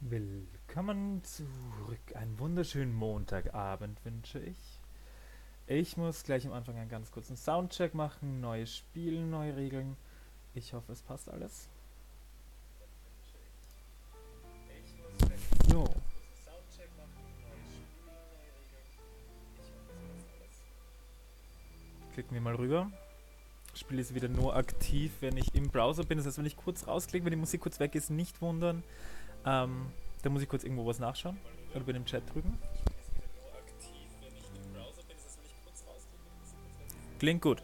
Willkommen zurück. Einen wunderschönen Montagabend wünsche ich. Ich muss gleich am Anfang einen ganz kurzen Soundcheck machen. Neues Spiel, neue Regeln. Ich hoffe, es passt alles. So. Klicken wir mal rüber. Das Spiel ist wieder nur aktiv, wenn ich im Browser bin. Das heißt, wenn ich kurz rausklicke, wenn die Musik kurz weg ist, nicht wundern. Da muss ich kurz irgendwo was nachschauen. Oder bin im Chat drüben. Klingt gut.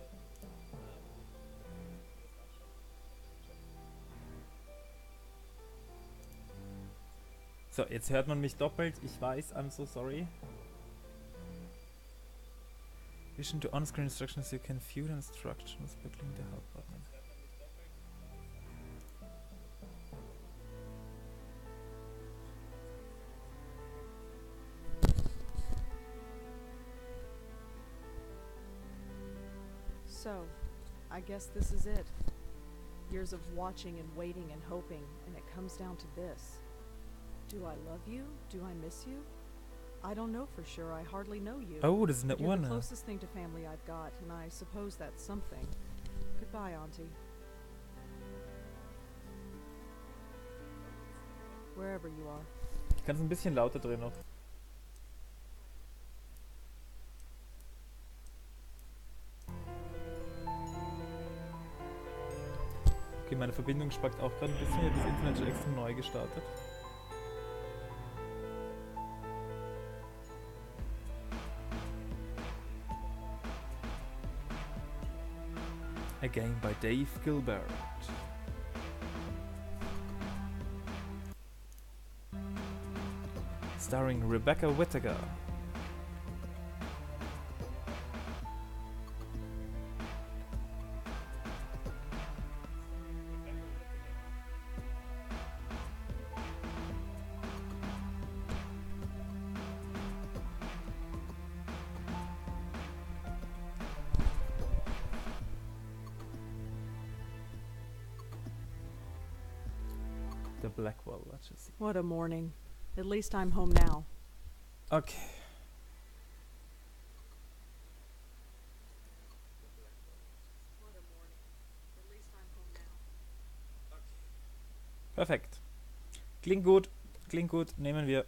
So, jetzt hört man mich doppelt. Ich weiß, I'm so sorry. Vision to on-screen instructions, you can view the instructions by clicking the help button. So, I guess this is it. Years of watching and waiting and hoping, and it comes down to this. Do I love you? Do I miss you? I don't know for sure. I hardly know you. Oh, das ist eine You're the Urne. closest thing to family I've got, and I suppose that's something. Goodbye, Auntie. Wherever you are. Ich kann es ein bisschen lauter drehen noch. Okay, meine Verbindung spackt auch gerade ein bisschen. Ich habe das Internet schon extra neu gestartet. A game by Dave Gilbert. Starring Rebecca Whittaker. The Blackwell Legacy. What a morning. At least I'm home now. Okay. Perfekt. Klingt gut. Klingt gut. Nehmen wir.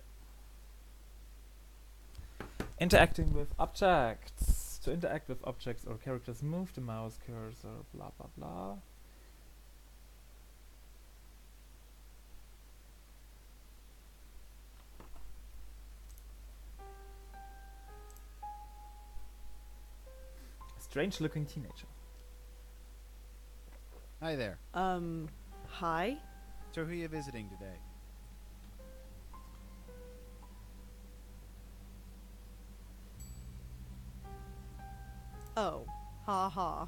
Interacting with objects. To interact with objects or characters, move the mouse cursor. Bla bla bla. A strange looking teenager. Hi there. Hi? So who are you visiting today? Oh, ha ha.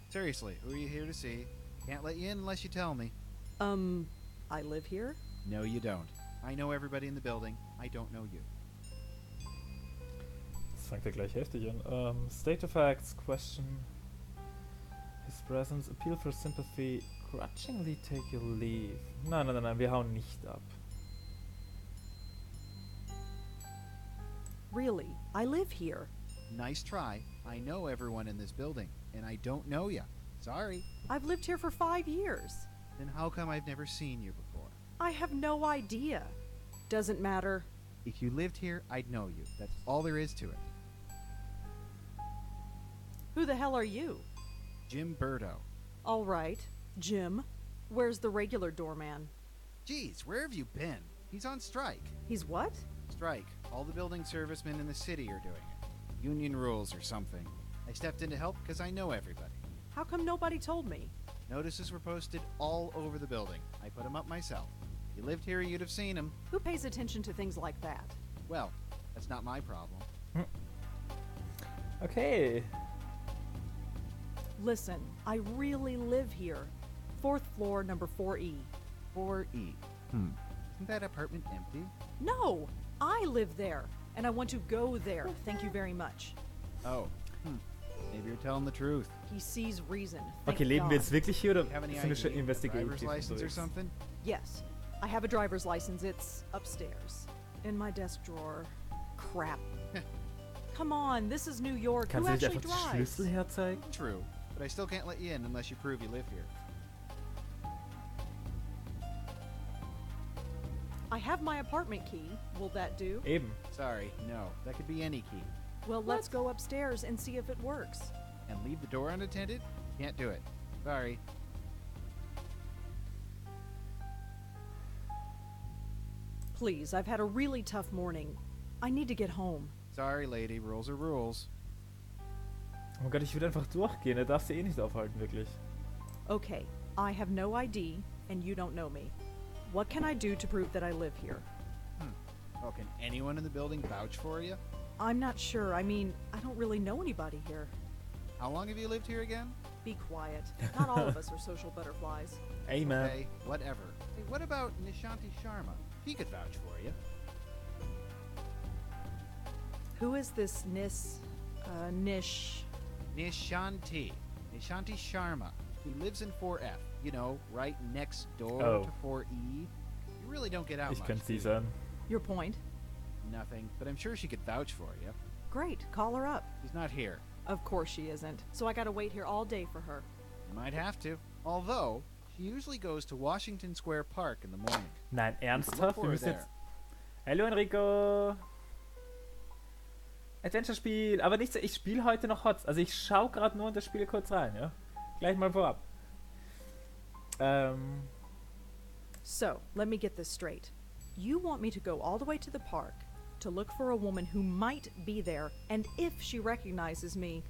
Seriously, who are you here to see? Can't let you in unless you tell me. I live here? No, you don't. I know everybody in the building. I don't know you. Das fängt ja gleich heftig an. State of facts, question. His presence, appeal for sympathy, grudgingly take your leave. Nein, nein, nein, nein, wir hauen nicht ab. Really? I live here. Nice try. I know everyone in this building, and I don't know you. Sorry. I've lived here for 5 years. Then how come I've never seen you before? I have no idea. Doesn't matter. If you lived here, I'd know you. That's all there is to it. Who the hell are you? Jim Burdo. All right, Jim. Where's the regular doorman? Geez, where have you been? He's on strike. He's what? Strike. All the building servicemen in the city are doing it. Union rules or something. I stepped in to help because I know everybody. How come nobody told me? Notices were posted all over the building. I put them up myself. If you lived here, you'd have seen them. Who pays attention to things like that? Well, that's not my problem. Okay. Listen, I really live here. 4th floor, number 4E. 4E. Isn't that apartment empty? No, I live there, and I want to go there. Thank you very much. Oh. Maybe you're telling the truth. He sees reason. Thank Okay, leben wir God. jetzt wirklich hier oder You have any sind wir schon ID? Driver's investigativ license or unterwegs? something? Yes, I have a driver's license. It's upstairs. In my desk drawer. Crap. Come on, this is New York. Kannst Who du nicht actually einfach die drives? Schlüssel herzeigen? True, but I still can't let you in unless you prove you live here. I have my apartment key. Will that do? Eben. Sorry, no. That could be any key. Well, let's go upstairs and see if it works. And leave the door unattended? Can't do it. Sorry. Please, I've had a really tough morning. I need to get home. Sorry, lady. Rules are rules. Oh mein Gott, ich würde einfach durchgehen. Er darf sie eh nicht aufhalten, wirklich. Okay, I have no ID, and you don't know me. What can I do to prove that I live here? Well, can anyone in the building vouch for you? I'm not sure. I mean, I don't really know anybody here. How long have you lived here again? Be quiet. Not all of us are social butterflies. Amen. Okay, whatever. Hey, what about Nishanti Sharma? He could vouch for you. Who is this Nish? Nishanti. Nishanti Sharma. He lives in 4F. You know, right next door Oh. to 4E. You really don't get out Ich much. könnte sie do you? sein. Your point? Nothing, but I'm sure she could vouch for you. Great, call her up. She's not here. Of course she isn't. So I gotta wait here all day for her. You might have to. Although, she usually goes to Washington Square Park in the morning. Nein, Look ernsthaft? for Wir her müssen there. jetzt... Hallo Enrico! Adventure-Spiel, aber nicht so, ich spiele heute noch HOTS. Also ich schaue gerade nur und das Spiel kurz rein, ja? Gleich mal vorab. So, let me get this straight. You want me to go all the way to the park to look for a woman who might be there, and if she recognizes me,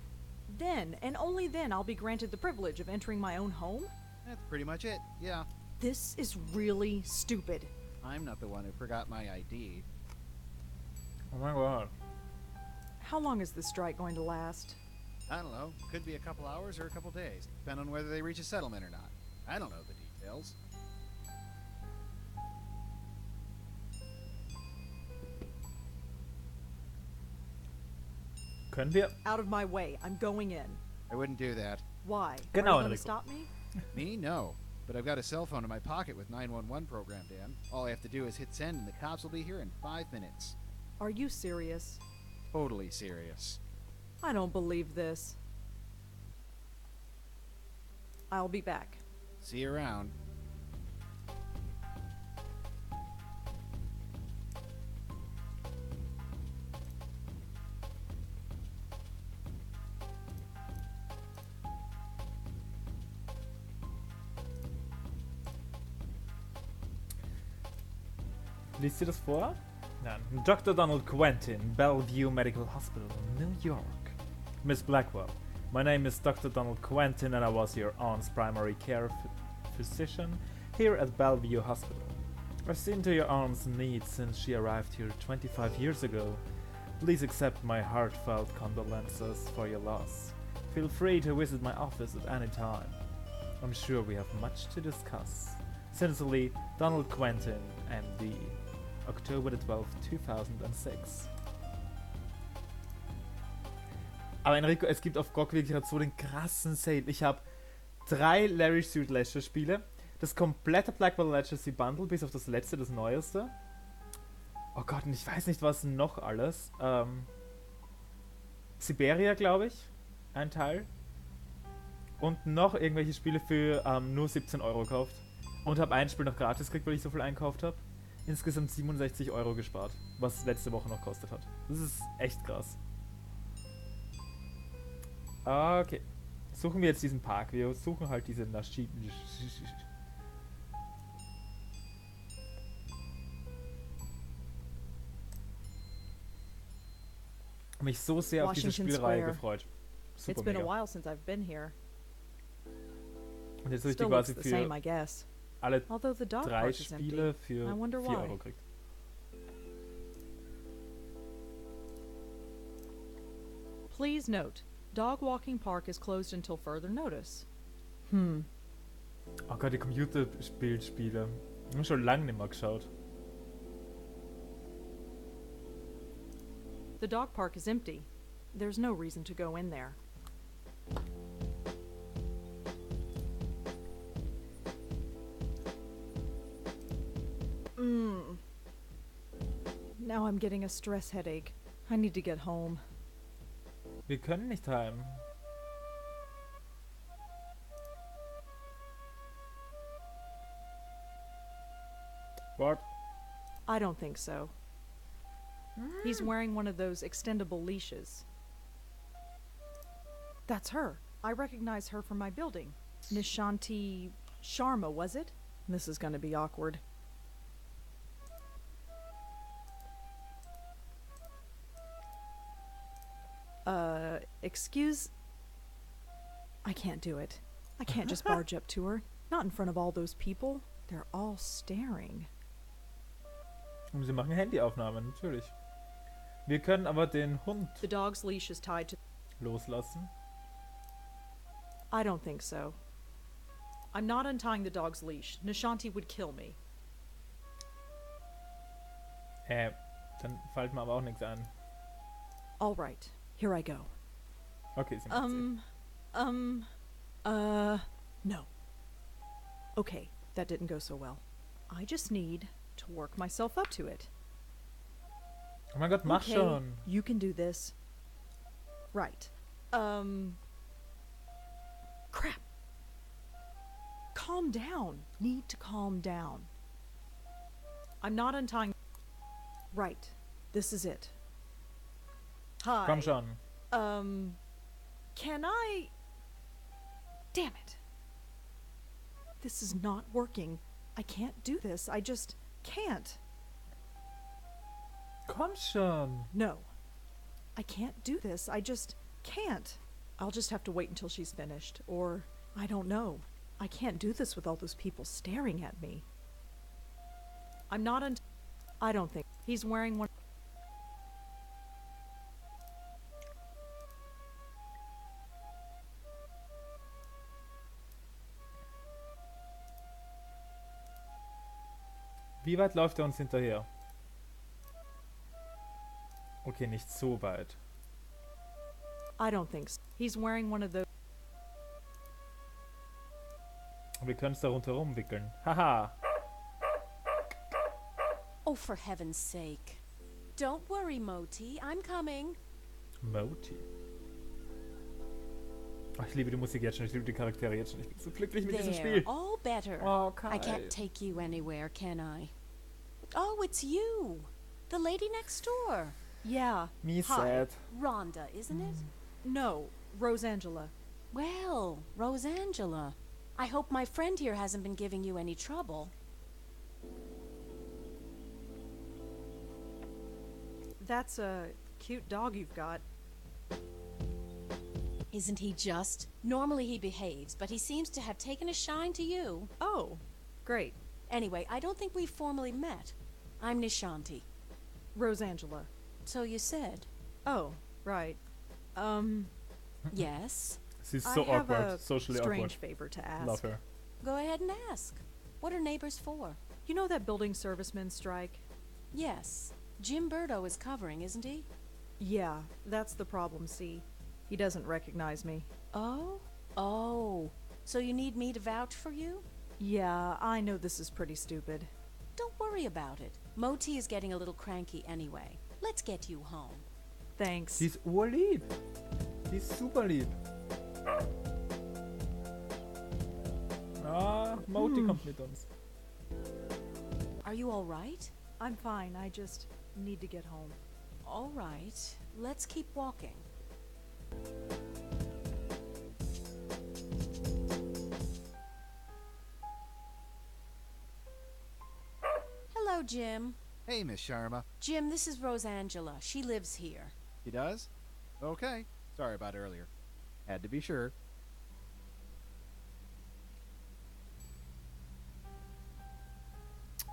then, and only then, I'll be granted the privilege of entering my own home? That's pretty much it, yeah. This is really stupid. I'm not the one who forgot my ID. Oh mein Gott. How long is this strike going to last? I don't know. Could be a couple hours or a couple days, depending on whether they reach a settlement or not. I don't know the details. Können wir... Out of my way. I'm going in. I wouldn't do that. Why? Genau, Are you going to Enrico. stop me? Me? No. But I've got a cell phone in my pocket with 911 programmed in. All I have to do is hit send and the cops will be here in 5 minutes. Are you serious? Totally serious. I don't believe this. I'll be back. See you around. Liest ihr das vor? Nein. Dr. Donald Quentin, Bellevue Medical Hospital, New York. Miss Blackwell, my name is Dr. Donald Quentin and I was your aunt's primary care physician here at Bellevue Hospital. I've seen to your aunt's needs since she arrived here 25 years ago. Please accept my heartfelt condolences for your loss. Feel free to visit my office at any time. I'm sure we have much to discuss. Sincerely, Donald Quentin, MD. October the 12th, 2006. Aber Enrico, es gibt auf GOG wirklich gerade so den krassen Sale. Ich habe 3 Larry Suit Leisure Spiele, das komplette Blackwell Legacy Bundle, bis auf das letzte, das neueste. Oh Gott, und ich weiß nicht, was noch alles. Siberia, glaube ich, ein Teil. Und noch irgendwelche Spiele für nur 17 Euro gekauft. Und habe ein Spiel noch gratis gekriegt, weil ich so viel einkauft habe. Insgesamt 67 Euro gespart, was letzte Woche noch gekostet hat. Das ist echt krass. Okay. Suchen wir jetzt diesen Park. Wir suchen halt diese Nashi... Mich so sehr auf diese Washington Spielreihe Square. gefreut. It's Super been a mega. while since I've been here. Und jetzt habe ich die Still looks quasi the same, für I guess. alle Although the dog 3 park is empty. Spiele für I wonder 4 why. Euro gekriegt. Please note, dog walking park is closed until further notice. Hmm. Oh Gott, die Computerspielspiele. Ich habe schon lange nicht mehr geschaut. The dog park is empty. There's no reason to go in there. getting a stress headache. I need to get home. Wir können nicht heim. What? I don't think so. He's wearing one of those extendable leashes. That's her. I recognize her from my building. Nishanti Sharma, was it? This is gonna be awkward. Excuse? I can't do it. I can't just barge up to her. Not in front of all those people. They're all staring. Sie machen Handyaufnahmen, natürlich. Wir können aber den Hund The dog's leash is tied to... loslassen. I don't think so. I'm not untying the dog's leash. Nishanti would kill me. Dann fällt mir aber auch nichts ein. All right. Here I go. Okay, sie macht No. Okay, that didn't go so well. I just need to work myself up to it. Oh mein Gott, mach Okay, schon. you can do this. Right. Crap. Calm down. Need to calm down. I'm not untying... Right. This is it. Hi. Komm schon. Can I... Damn it. This is not working. I can't do this. I just can't. Komm schon. No. I can't do this. I just can't. I'll just have to wait until she's finished. Or, I don't know. I can't do this with all those people staring at me. I'm not I don't think. He's wearing one... Wie weit läuft er uns hinterher? Okay, nicht so weit. I don't think so. He's wearing one of those... Wir können es da rundherum wickeln. Haha. Oh, for heaven's sake. Don't worry, Moti. I'm coming. Moti. Ach, ich liebe die Musik jetzt schon. Ich liebe die Charaktere jetzt schon. Ich bin so glücklich mit diesem There, Spiel. all better. Oh, Kai. I can't take you anywhere, can I? Oh, it's you. The lady next door. Yeah. Me Hi. sad. Rhonda, isn't it? No. Rosangela. Well, Rosangela. I hope my friend here hasn't been giving you any trouble. That's a cute dog you've got. Isn't he just? Normally he behaves, but he seems to have taken a shine to you. Oh, great. Anyway, I don't think we've formally met. I'm Nishanti. Rosangela. So you said. Oh, right. Yes? Sie ist I so have awkward. a Socially strange awkward. favor to ask. Love her. Go ahead and ask. What are neighbors for? You know that building servicemen strike? Yes. Jim Burdo is covering, isn't he? Yeah, that's the problem, see. He doesn't recognize me. Oh? Oh. So you need me to vouch for you? Yeah, I know this is pretty stupid. Don't worry about it. Moti is getting a little cranky anyway. Let's get you home. Thanks. Sie ist urlieb. Sie ist super lieb. Ah, Moti kommt mit uns. Are you all right? I'm fine, I just need to get home. All right. Let's keep walking. Hello, Jim. Hey, Miss Sharma. Jim, this is Rosangela. She lives here. He does? Okay. Sorry about earlier. Had to be sure.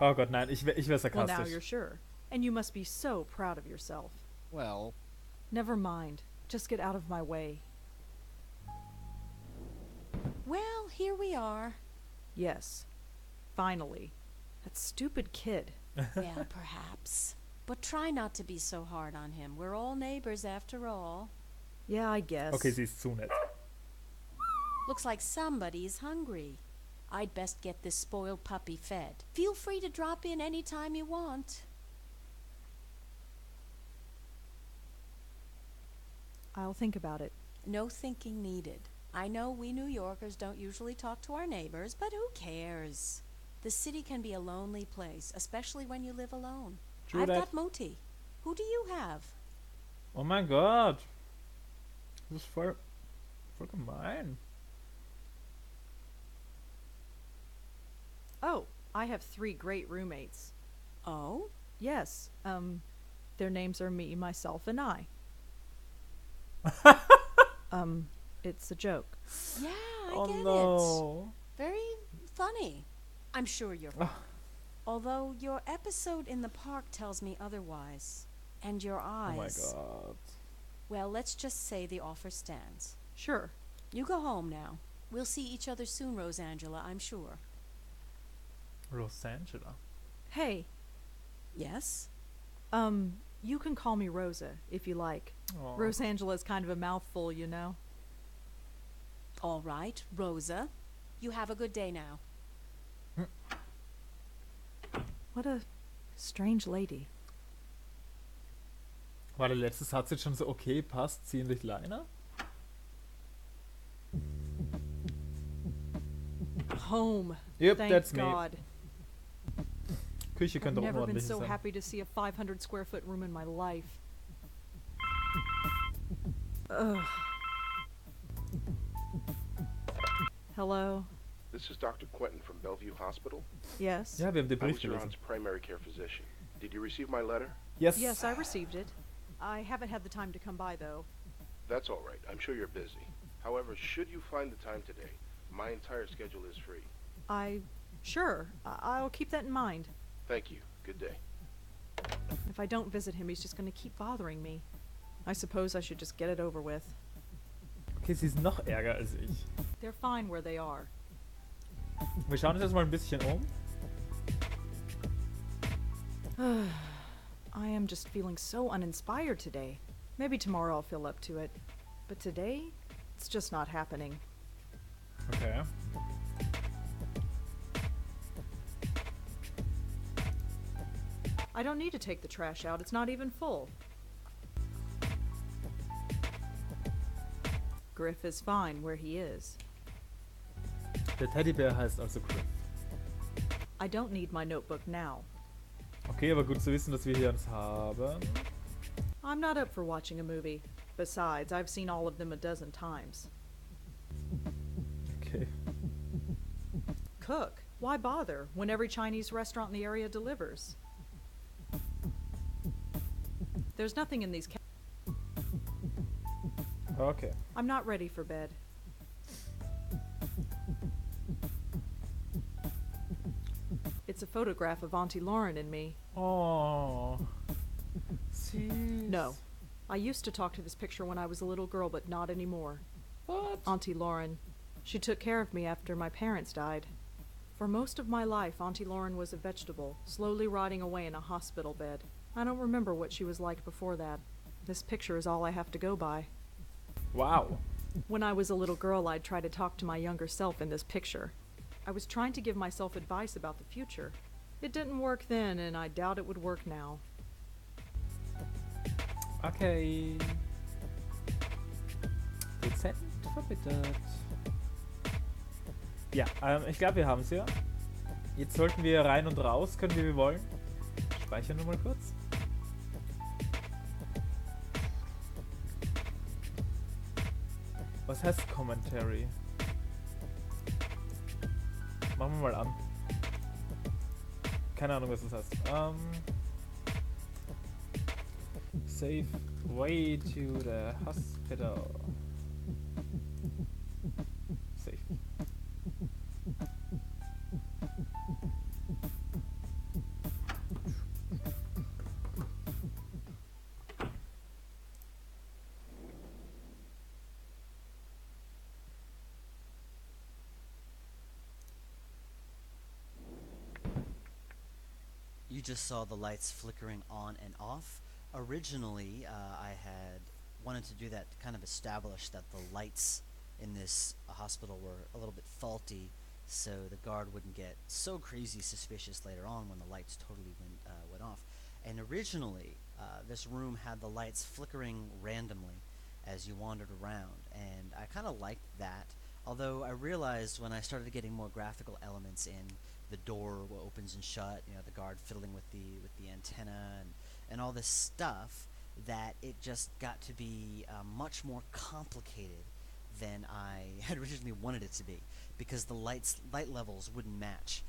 Oh Gott, nein, ich wär Well, now sarkastisch. you're sure. And you must be so proud of yourself. Well, Never mind. Just get out of my way. Well, here we are. Yes. Finally. That stupid kid. Well, perhaps. But try not to be so hard on him. We're all neighbors after all. Yeah, I guess. Okay, sie ist zu nett. Looks like somebody's hungry. I'd best get this spoiled puppy fed. Feel free to drop in any time you want. I'll think about it. No thinking needed. I know we New Yorkers don't usually talk to our neighbors, but who cares? The city can be a lonely place, especially when you live alone. True I've that. got Moti. Who do you have? Oh mein Gott. Das ist voll gemein. Oh, I have 3 great roommates. Oh? Yes, their names are me, myself, and I. It's a joke. Yeah, I Oh get no. it. Very funny. I'm sure you're fine. Although your episode in the park tells me otherwise. And your eyes. Oh my God. Well, let's just say the offer stands. Sure. You go home now. We'll see each other soon, Rosangela, I'm sure. Rosangela. Hey, Yes? you can call me Rosa, if you like. Oh. Rosangela's kind of a mouthful, you know. All right, Rosa. You have a good day now. What a strange lady. War der letzte Satz jetzt schon so okay, passt, ziehen dich Leine? Home. Yep, Thank that's me. God. Küche I've könnte auch never been ordentlich so sein. happy to see a 500 square foot room in my life. Ugh. Hello? This is Dr. Quentin from Bellevue Hospital. Yes? Ja, wir haben den I Brief was your gelesen. aunt's primary care physician. Did you receive my letter? Yes. Yes, I received it. I haven't had the time to come by, though. That's all right. I'm sure you're busy. However, should you find the time today, my entire schedule is free. Sure. I'll keep that in mind. Thank you. Good day. If I don't visit him, he's just gonna keep bothering me. I suppose I should just get it over with. Okay, sie ist noch ärger als ich. They're fine where they are. Wir schauen uns jetzt mal ein bisschen um. I am just feeling so uninspired today. Maybe tomorrow I'll feel up to it. But today, it's just not happening. Okay. I don't need to take the trash out. It's not even full. Griff is fine where he is. Der Teddybär heißt also Griff. I don't need my notebook now. Okay, aber gut zu wissen, dass wir hier eins haben. I'm not up for watching a movie. Besides, I've seen all of them a dozen times. Okay. Cook? Why bother when every Chinese restaurant in the area delivers? There's nothing in these Okay. I'm not ready for bed. It's a photograph of Auntie Lauren and me. Oh. Süß. No. I used to talk to this picture when I was a little girl, but not anymore. What? Auntie Lauren. She took care of me after my parents died. For most of my life, Auntie Lauren was a vegetable, slowly rotting away in a hospital bed. I don't remember what she was like before that. This picture is all I have to go by. Wow. When I was a little girl, I'd try to talk to my younger self in this picture. I was trying to give myself advice about the future. It didn't work then, and I doubt it would work now. Okay. Dezent verbittert. Ja, ich glaube, wir haben es ja. Jetzt sollten wir rein und raus können, wie wir wollen. Speichern wir mal kurz. Was heißt Commentary? Machen wir mal an. Keine Ahnung, was das heißt. Safe way to the hospital. Safe. You just saw the lights flickering on and off. Originally, I had wanted to do that to kind of establish that the lights in this hospital were a little bit faulty, so the guard wouldn't get so crazy suspicious later on when the lights totally went off. And originally, this room had the lights flickering randomly, as you wandered around, and I kind of liked that. Although I realized when I started getting more graphical elements in, the door opens and shut, the guard fiddling with the antenna and all this stuff, that it just got to be much more complicated than I had originally wanted it to be, because the light levels wouldn't match.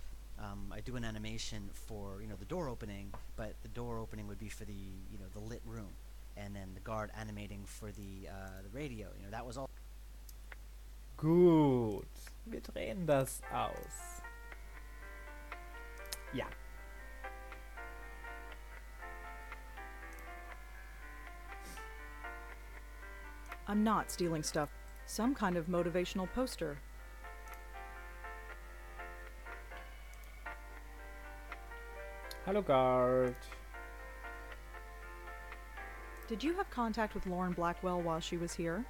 I do an animation for the door opening, but the door opening would be for the lit room, and then the guard animating for the radio. That was all. Gut, wir drehen das aus. Ja. I'm not stealing stuff. Some kind of motivational poster. Hallo Guard. Did you have contact with Lauren Blackwell while she was here?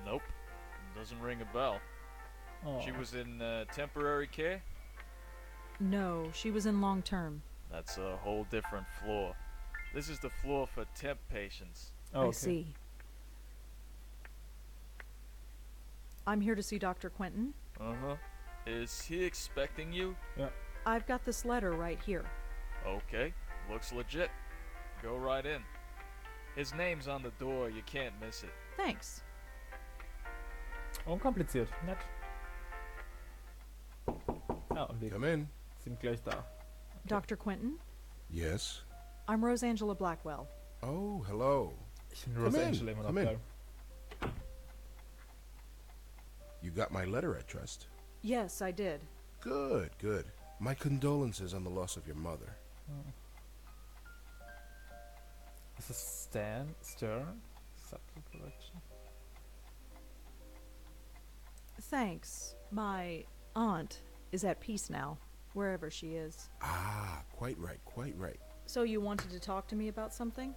Nope. Doesn't ring a bell. Oh. She was in temporary care? No, she was in long term. That's a whole different floor. This is the floor for temp patients. Oh, I okay. see. I'm here to see Dr. Quentin. Uh-huh. Is he expecting you? I've got this letter right here. Okay. Looks legit. Go right in. His name's on the door. You can't miss it. Thanks. Unkompliziert, nett. Ja, und wir Come in. sind gleich da. Dr. Quentin? Yes. I'm Rosangela Blackwell. Oh, hello. Ich finde Come Rose in, Angel immer noch come in. geil. You got my letter, I trust. Yes, I did. Good, good. My condolences on the loss of your mother. Ist es Stern? Subtle correction. Thanks. My aunt is at peace now, wherever she is. Ah, quite right, quite right. So you wanted to talk to me about something?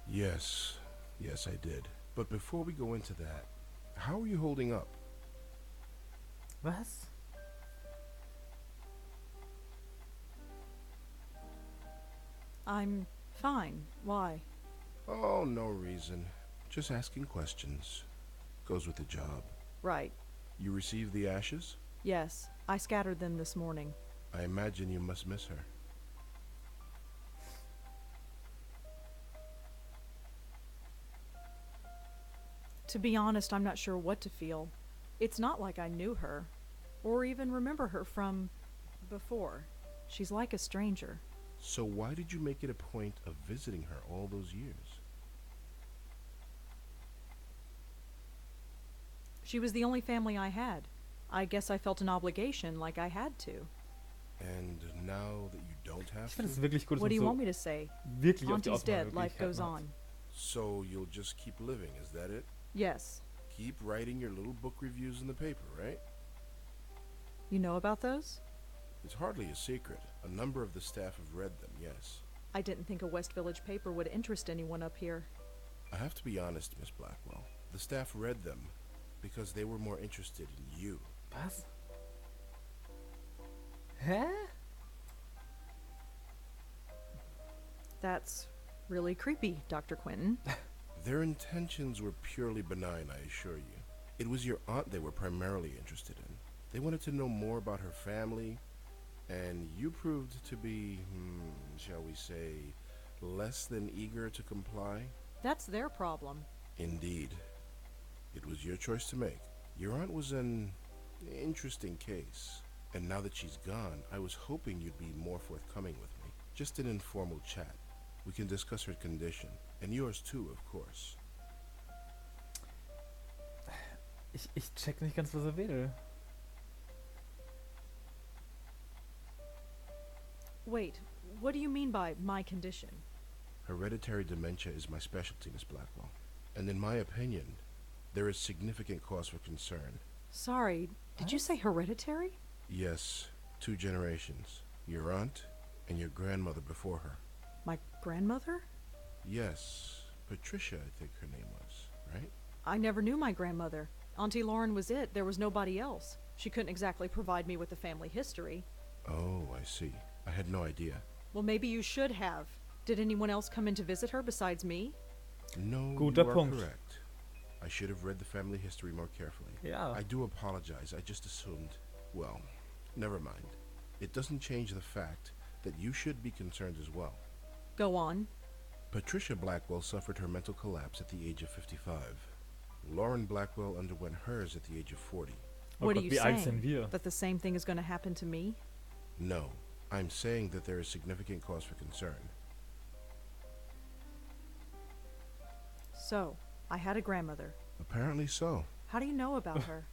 Yes, yes, I did. But before we go into that, how are you holding up? Was? I'm fine. Why? Oh, no reason. Just asking questions. Goes with the job. Right. You received the ashes? Yes, I scattered them this morning. I imagine you must miss her. To be honest, I'm not sure what to feel. It's not like I knew her, or even remember her from before. She's like a stranger. So why did you make it a point of visiting her all those years? She was the only family I had. I guess I felt an obligation, like I had to. And now that you don't have Ich finde es to, wirklich gut, dass What do man you so want me to say? wirklich auf die Auntie's dead, life goes Auswahlmöglichkeiten hat. on. so you'll just keep living, is that it? Yes. Keep writing your little book reviews in the paper, right? You know about those? It's hardly a secret. A number of the staff have read them, yes. I didn't think a West Village paper would interest anyone up here. I have to be honest, Miss Blackwell. The staff read them because they were more interested in you. Was? Hä? That's really creepy, Dr. Quentin. Their intentions were purely benign, I assure you. It was your aunt they were primarily interested in. They wanted to know more about her family, and you proved to be, shall we say, less than eager to comply? That's their problem. Indeed. It was your choice to make. Your aunt was an interesting case, and now that she's gone, I was hoping you'd be more forthcoming with me. Just an informal chat. We can discuss her condition, and yours too, of course. Ich check nicht ganz, was will. Wait, what do you mean by my condition? Hereditary dementia is my specialty, Miss Blackwell, and in my opinion, there is significant cause for concern. Sorry, did you say hereditary? Yes, 2 generations. Your aunt and your grandmother before her. My grandmother? Yes, Patricia, I think her name was, right? I never knew my grandmother. Auntie Lauren was it. There was nobody else. She couldn't exactly provide me with a family history. Oh, I see. I had no idea. Well, maybe you should have. Did anyone else come in to visit her besides me? No, Guter you are Punkt. correct. I should have read the family history more carefully. Ja. I do apologize. I just assumed. Well, never mind. It doesn't change the fact that you should be concerned as well. Go on. Patricia Blackwell suffered her mental collapse at the age of 55. Lauren Blackwell underwent hers at the age of 40. Oh What are Gott, you wie alt sind saying? wir? That the same thing is going to happen to me? No, I'm saying that there is significant cause for concern. So, I had a grandmother. Apparently so. How do you know about her?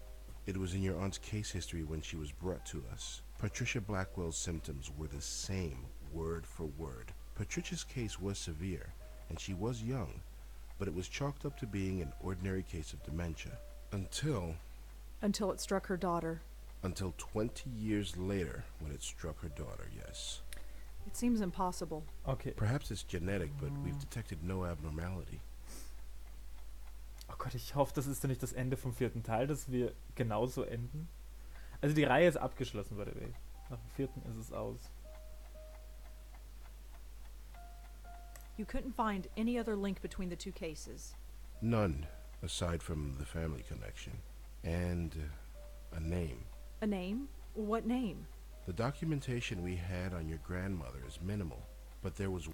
It was in your aunt's case history when she was brought to us. Patricia Blackwell's symptoms were the same, word for word. Patricia's case was severe, and she was young, but it was chalked up to being an ordinary case of dementia. Until it struck her daughter. Until 20 years later, when it struck her daughter, yes. It seems impossible. Okay. Perhaps it's genetic, but we've detected no abnormality. Oh Gott, ich hoffe, das ist doch nicht das Ende vom 4. Teil, dass wir genauso enden. Also die Reihe ist abgeschlossen, by the way. Nach dem 4. ist es aus. You couldn't find any other link between the two cases. None, aside from the family connection. And a name. A name? What name? The documentation we had on your grandmother is minimal, but there was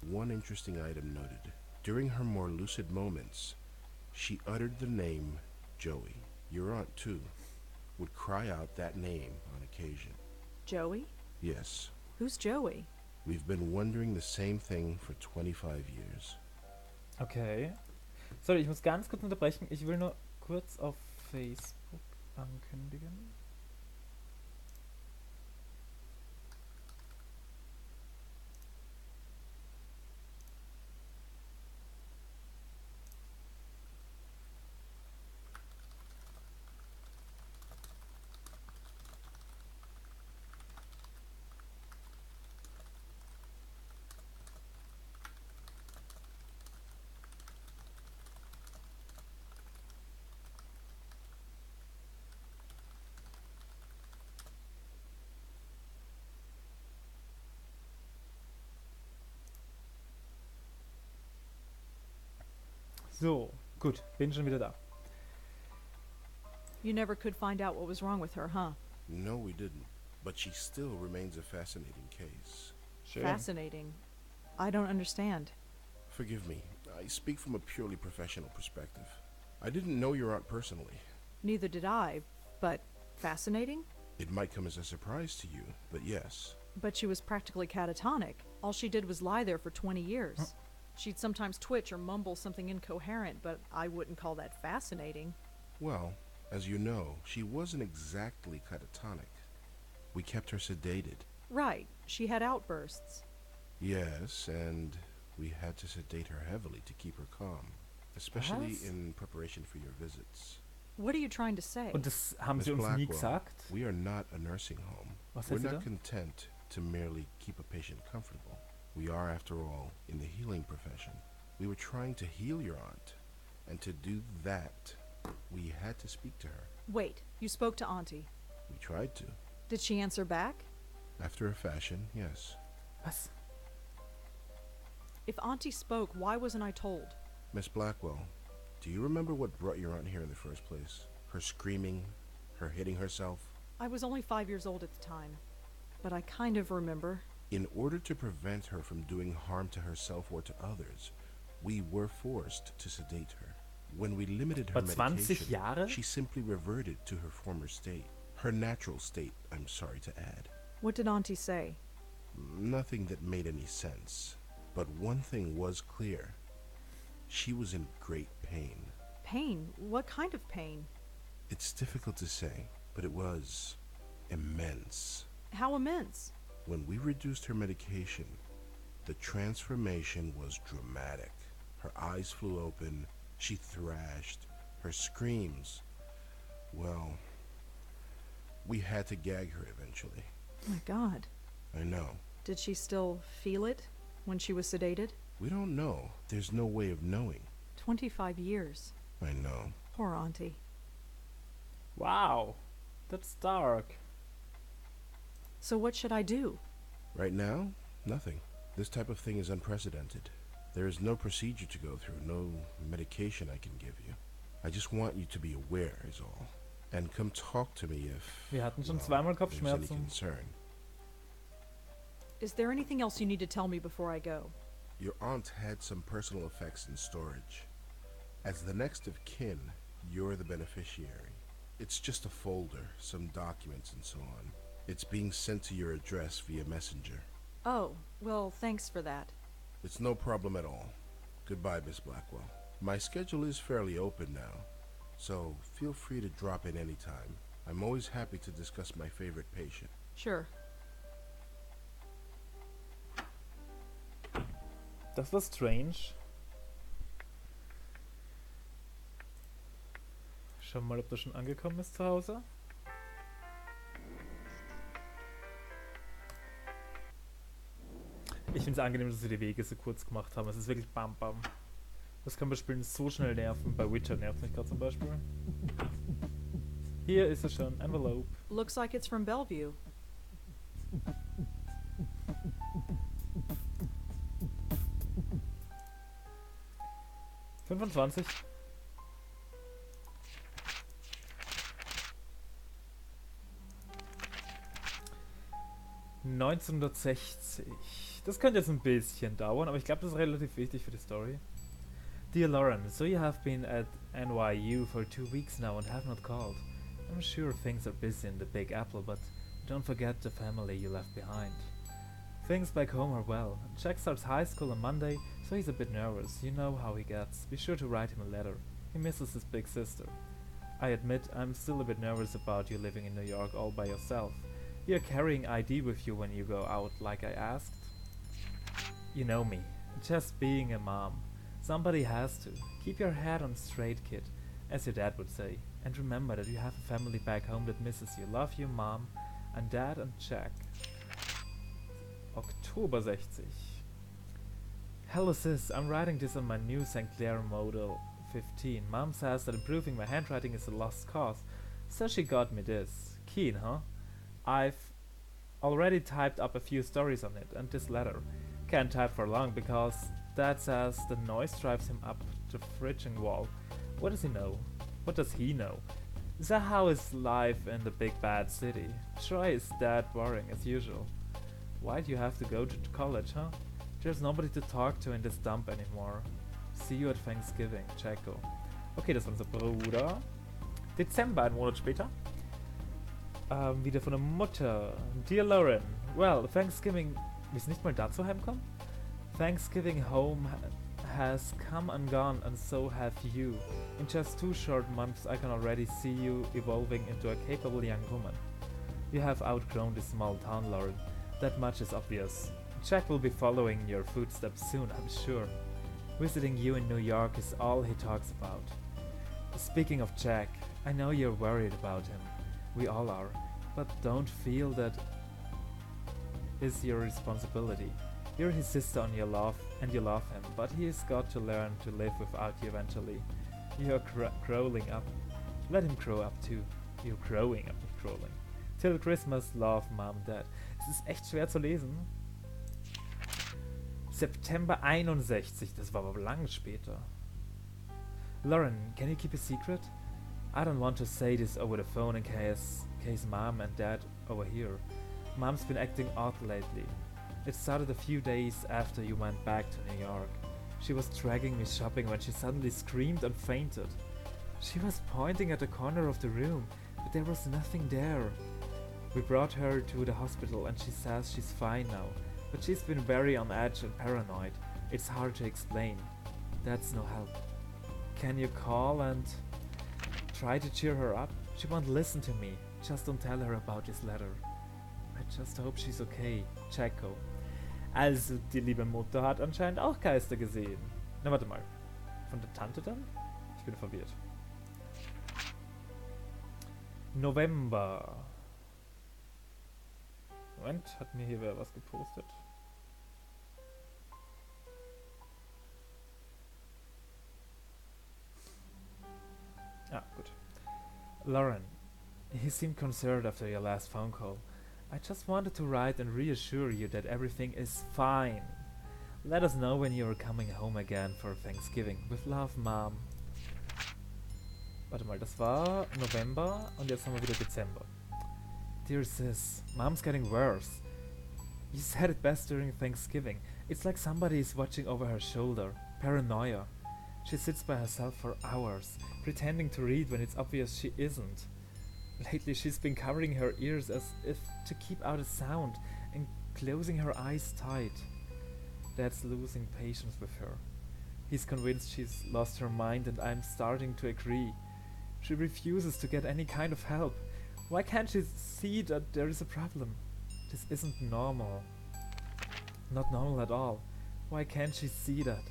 one interesting item noted. During her more lucid moments, she uttered the name Joey. Your aunt, too, would cry out that name on occasion. Joey? Yes, Who's Joey? we've been wondering the same thing for 25 years. Okay. Sorry, ich muss ganz kurz unterbrechen. Ich will nur kurz auf Facebook ankündigen. So, gut, bin schon wieder da. You never could find out what was wrong with her, huh? No, we didn't. But she still remains a fascinating case. Schön. Fascinating. I don't understand. Forgive me, I speak from a purely professional perspective. I didn't know your aunt personally. Neither did I, but fascinating? It might come as a surprise to you, but yes. But she was practically catatonic. All she did was lie there for 20 years. She'd sometimes twitch or mumble something incoherent, but I wouldn't call that fascinating. Well, as you know, she wasn't exactly catatonic. We kept her sedated. Right, she had outbursts. Yes, and we had to sedate her heavily to keep her calm, especially Was? in preparation for your visits. What are you trying to say? Und das haben Miss sie uns nie Blackwell, gesagt. we are not a nursing home. Was We're heißt sie da? not content to merely keep a patient comfortable. We are, after all, in the healing profession. We were trying to heal your aunt, and to do that, we had to speak to her. Wait, you spoke to Auntie. We tried to. Did she answer back? After a fashion, yes. Was? If Auntie spoke, why wasn't I told? Miss Blackwell, do you remember what brought your aunt here in the first place? Her screaming, her hitting herself? I was only 5 years old at the time, but I kind of remember. In order to prevent her from doing harm to herself or to others, we were forced to sedate her. When we limited her Aber 20 medication, Jahre? she simply reverted to her former state. Her natural state, I'm sorry to add. What did Auntie say? Nothing that made any sense. But one thing was clear. She was in great pain. Pain? What kind of pain? It's difficult to say, but it was immense. How immense? When we reduced her medication, the transformation was dramatic. Her eyes flew open, she thrashed, her screams. Well, we had to gag her eventually. Oh my God. I know. Did she still feel it when she was sedated? We don't know. There's no way of knowing. 25 years. I know. Poor Auntie. Wow, that's dark. So what should I do? Right now, nothing. This type of thing is unprecedented. There is no procedure to go through, no medication I can give you. I just want you to be aware is all. And come talk to me if, Wir hatten schon well, zweimal there's any Kopfschmerzen. concern. Is there anything else you need to tell me before I go? Your aunt had some personal effects in storage. As the next of kin, you're the beneficiary. It's just a folder, some documents and so on. It's being sent to your address via messenger. Oh, well, thanks for that. It's no problem at all. Goodbye, Miss Blackwell. My schedule is fairly open now, so feel free to drop in anytime. I'm always happy to discuss my favorite patient. Sure. Das war strange. Schauen wir mal, ob das schon angekommen ist zu Hause. Ich finde es angenehm, dass sie die Wege so kurz gemacht haben. Es ist wirklich bam bam. Das kann bei Spielen so schnell nerven. Bei Witcher nervt mich gerade zum Beispiel. Hier ist er schon. Envelope. Looks like it's from Bellevue. $25. $1960. Das könnte jetzt ein bisschen dauern, aber ich glaube, das ist relativ wichtig für die Story. Dear Lauren, so you have been at NYU for 2 weeks now and have not called. I'm sure things are busy in the Big Apple, but don't forget the family you left behind. Things back home are well. Jack starts high school on Monday, so he's a bit nervous. You know how he gets. Be sure to write him a letter. He misses his big sister. I admit I'm still a bit nervous about you living in New York all by yourself. You're carrying ID with you when you go out, like I asked. You know me. Just being a mom. Somebody has to. Keep your head on straight, kid, as your dad would say. And remember that you have a family back home that misses you. Love you, Mom, and Dad and Jack. Oktober 60. Hello sis, I'm writing this on my new St. Clair Model 15. Mom says that improving my handwriting is a lost cause, so she got me this. Keen, huh? I've already typed up a few stories on it, and this letter. Can't type for long because Dad says the noise drives him up the frigging wall. What does he know? What does he know? Is that how is life in the big bad city? Troy is that boring as usual. Why do you have to go to college, huh? There's nobody to talk to in this dump anymore. See you at Thanksgiving, Chaco. Okay, das war unser Bruder. Dezember, ein Monat später. Wieder von der Mutter. Dear Lauren, well, Thanksgiving... Wir sind nicht mal dazu heimkommen? Thanksgiving home has come and gone, and so have you. In just 2 short months I can already see you evolving into a capable young woman. You have outgrown this small town, Lauren. That much is obvious. Jack will be following your footsteps soon, I'm sure. Visiting you in New York is all he talks about. Speaking of Jack, I know you're worried about him. We all are. But don't feel that is your responsibility. You're his sister and you love him, but he's got to learn to live without you eventually. You're growing up. Let him grow up too. You're growing up, nicht crawling. Till Christmas, love, Mom, Dad. Es ist echt schwer zu lesen. September 61, das war aber lang später. Lauren, can you keep a secret? I don't want to say this over the phone in case Mom and Dad overhear. Mom's been acting odd lately. It started a few days after you went back to New York. She was dragging me shopping when she suddenly screamed and fainted. She was pointing at the corner of the room, but there was nothing there. We brought her to the hospital and she says she's fine now, but she's been very on edge and paranoid. It's hard to explain. That's no help. Can you call and try to cheer her up? She won't listen to me. Just don't tell her about this letter. I just hope she's okay. Chaco. Also, die liebe Mutter hat anscheinend auch Geister gesehen. Na, warte mal. Von der Tante dann? Ich bin verwirrt. November. Moment, hat mir hier wer was gepostet? Ah, gut. Lauren, he seemed concerned after your last phone call. I just wanted to write and reassure you that everything is fine. Let us know when you are coming home again for Thanksgiving. With love, Mom. Warte mal, das war November und jetzt haben wir wieder Dezember. Dear sis, Mom's getting worse. You said it best during Thanksgiving. It's like somebody is watching over her shoulder. Paranoia. She sits by herself for hours, pretending to read when it's obvious she isn't. Lately she's been covering her ears as if to keep out a sound and closing her eyes tight. Dad's losing patience with her. He's convinced she's lost her mind and I'm starting to agree. She refuses to get any kind of help. Why can't she see that there is a problem? This isn't normal. Not normal at all. Why can't she see that?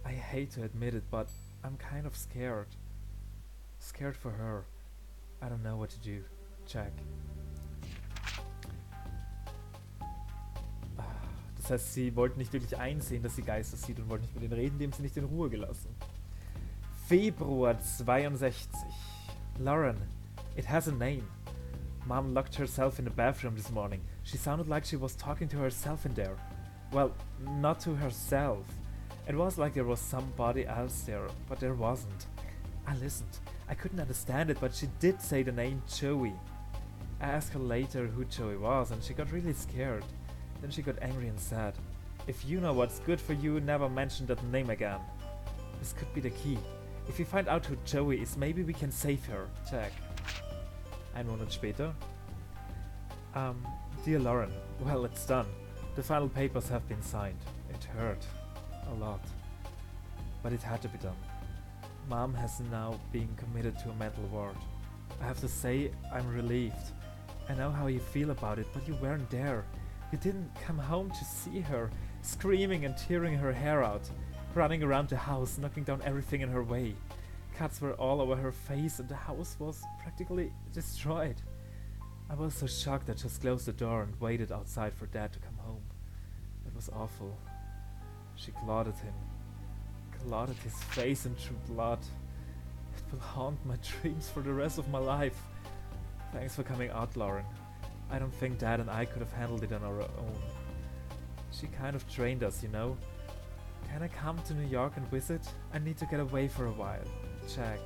I hate to admit it, but I'm kind of scared. Scared for her. I don't know what to do. Check. Das heißt, sie wollten nicht wirklich einsehen, dass sie Geister sieht und wollten nicht mit ihnen reden, die haben sie nicht in Ruhe gelassen. Februar 62. Lauren. It has a name. Mom locked herself in the bathroom this morning. She sounded like she was talking to herself in there. Well, not to herself. It was like there was somebody else there, but there wasn't. I listened. I couldn't understand it, but she did say the name Joey. I asked her later who Joey was, and she got really scared. Then she got angry and said, "If you know what's good for you, never mention that name again." This could be the key. If we find out who Joey is, maybe we can save her. Check. Ein Monat später. Dear Lauren, well, it's done. The final papers have been signed. It hurt. A lot. But it had to be done. Mom has now been committed to a mental ward. I have to say, I'm relieved. I know how you feel about it, but you weren't there. You didn't come home to see her, screaming and tearing her hair out, running around the house, knocking down everything in her way. Cuts were all over her face and the house was practically destroyed. I was so shocked I just closed the door and waited outside for Dad to come home. It was awful. She clotted him. Clotted his face in true blood. It will haunt my dreams for the rest of my life. Thanks for coming out, Lauren. I don't think Dad and I could have handled it on our own. She kind of trained us, you know. Can I come to New York and visit? I need to get away for a while. Check.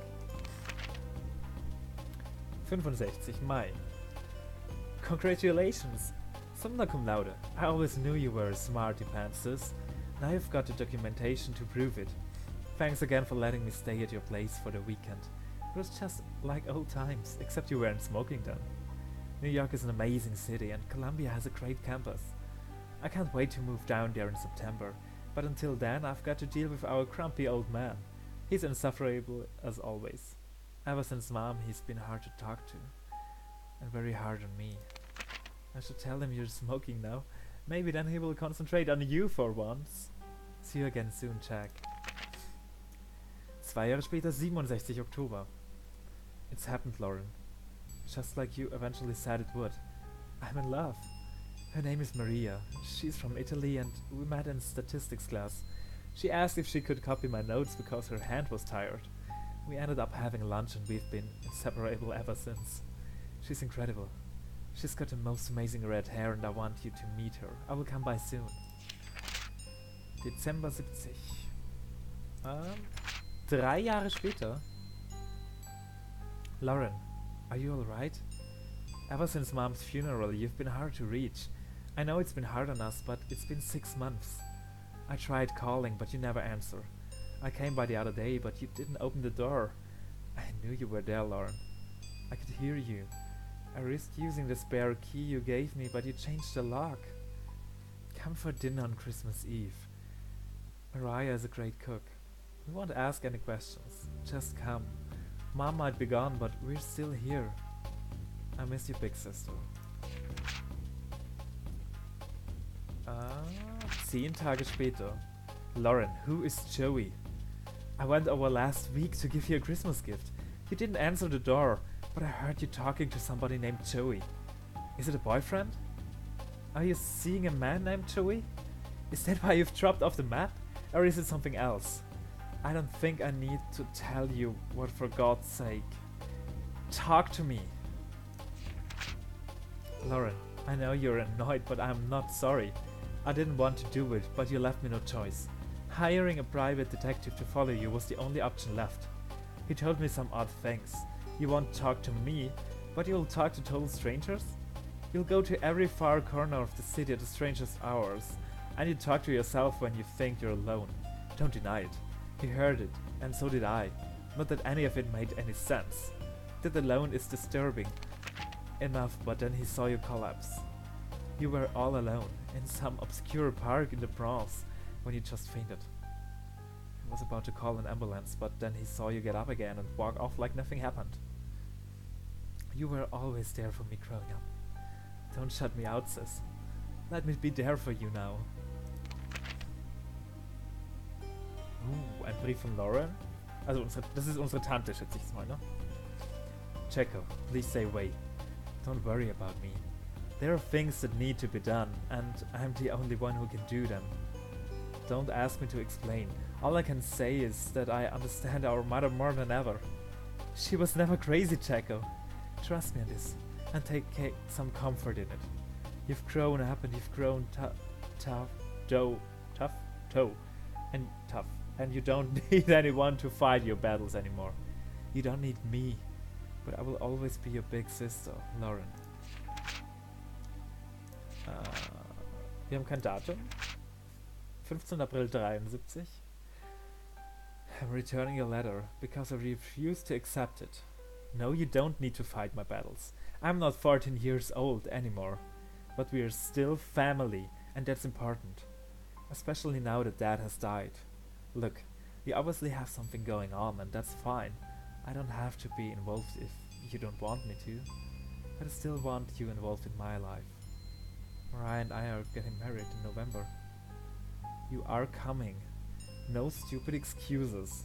65 Mai. Congratulations! Summa cum laude. I always knew you were a smarty pantsus. Now you've got the documentation to prove it. Thanks again for letting me stay at your place for the weekend. It was just like old times, except you weren't smoking then. New York is an amazing city and Columbia has a great campus. I can't wait to move down there in September, but until then I've got to deal with our grumpy old man. He's insufferable as always. Ever since Mom, he's been hard to talk to. And very hard on me. I should tell him you're smoking now. Maybe then he will concentrate on you for once. See you again soon, Jack. 2 Jahre später, 67 Oktober. It's happened, Lauren. Just like you eventually said it would. I'm in love. Her name is Maria. She's from Italy and we met in statistics class. She asked if she could copy my notes because her hand was tired. We ended up having lunch and we've been inseparable ever since. She's incredible. She's got the most amazing red hair and I want you to meet her. I will come by soon. Dezember 70. 3 Jahre später. Lauren, are you alright? Ever since Mom's funeral, you've been hard to reach. I know it's been hard on us, but it's been 6 months. I tried calling, but you never answer. I came by the other day, but you didn't open the door. I knew you were there, Lauren. I could hear you. I risked using the spare key you gave me, but you changed the lock. Come for dinner on Christmas Eve. Mariah is a great cook. We won't ask any questions. Just come. Mom might be gone, but we're still here. I miss you, big sister. 10 Tage später. Lauren, who is Joey? I went over last week to give you a Christmas gift. You didn't answer the door, but I heard you talking to somebody named Joey. Is it a boyfriend? Are you seeing a man named Joey? Is that why you've dropped off the map? Or is it something else? I don't think I need to tell you what, for God's sake. Talk to me. Lauren, I know you're annoyed, but I'm not sorry. I didn't want to do it, but you left me no choice. Hiring a private detective to follow you was the only option left. He told me some odd things. You won't talk to me, but you'll talk to total strangers? You'll go to every far corner of the city at the strangest hours, and you talk to yourself when you think you're alone. Don't deny it. He heard it, and so did I. Not that any of it made any sense. That alone is disturbing enough, but then he saw you collapse. You were all alone, in some obscure park in the Bronx, when you just fainted. He was about to call an ambulance, but then he saw you get up again and walk off like nothing happened. You were always there for me growing up. Don't shut me out, sis. Let me be there for you now. Ein Brief von Lauren. Also, das ist unsere Tante, schätze ich mal, ne? Checo, please stay away. Don't worry about me. There are things that need to be done, and I'm the only one who can do them. Don't ask me to explain. All I can say is that I understand our mother more than ever. She was never crazy, Checo. Trust me on this, and take some comfort in it. You've grown up and you've grown tough, and you don't need anyone to fight your battles anymore. You don't need me, but I will always be your big sister, Lauren. Wir haben kein Datum. 15. April 73. I'm returning your letter because I refuse to accept it. No, you don't need to fight my battles. I'm not 14 years old anymore. But we are still family, and that's important. Especially now that Dad has died. Look, you obviously have something going on, and that's fine. I don't have to be involved if you don't want me to. But I still want you involved in my life. Mariah and I are getting married in November. You are coming. No stupid excuses.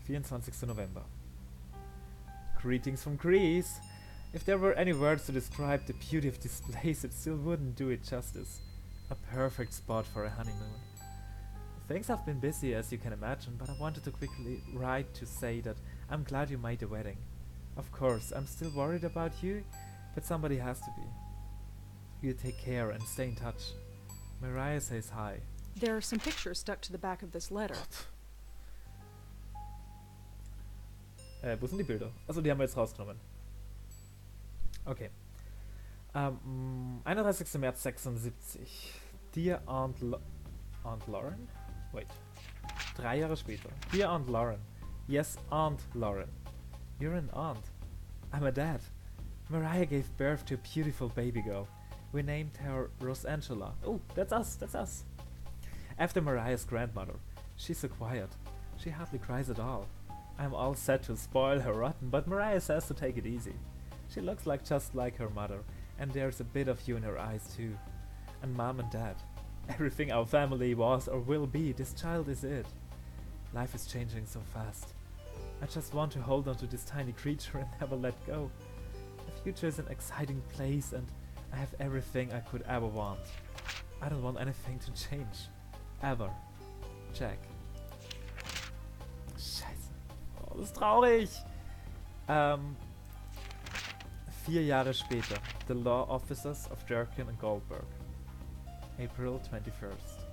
24. November. Greetings from Greece. If there were any words to describe the beauty of this place, it still wouldn't do it justice. A perfect spot for a honeymoon. Things have been busy, as you can imagine, but I wanted to quickly write to say that I'm glad you made the wedding. Of course, I'm still worried about you, but somebody has to be. You take care and stay in touch. Mariah says hi. There are some pictures stuck to the back of this letter. Wo sind die Bilder? Achso, die haben wir jetzt rausgenommen. Okay. 31. März 76. Dear Aunt Lauren? Wait. 3 Jahre später. Dear Aunt Lauren. Yes, Aunt Lauren. You're an aunt. I'm a dad. Mariah gave birth to a beautiful baby girl. We named her Rosangela. Oh, that's us. After Mariah's grandmother. She's so quiet. She hardly cries at all. I'm all set to spoil her rotten, but Mariah says to take it easy. She looks just like her mother, and there's a bit of you in her eyes too. And Mom and Dad. Everything our family was or will be, this child is it. Life is changing so fast. I just want to hold on to this tiny creature and never let go. The future is an exciting place, and I have everything I could ever want. I don't want anything to change. Ever. Jack. Scheiße. Oh, das ist traurig. 4 Jahre später. The Law Officers of Durkin and Goldberg. April 21st.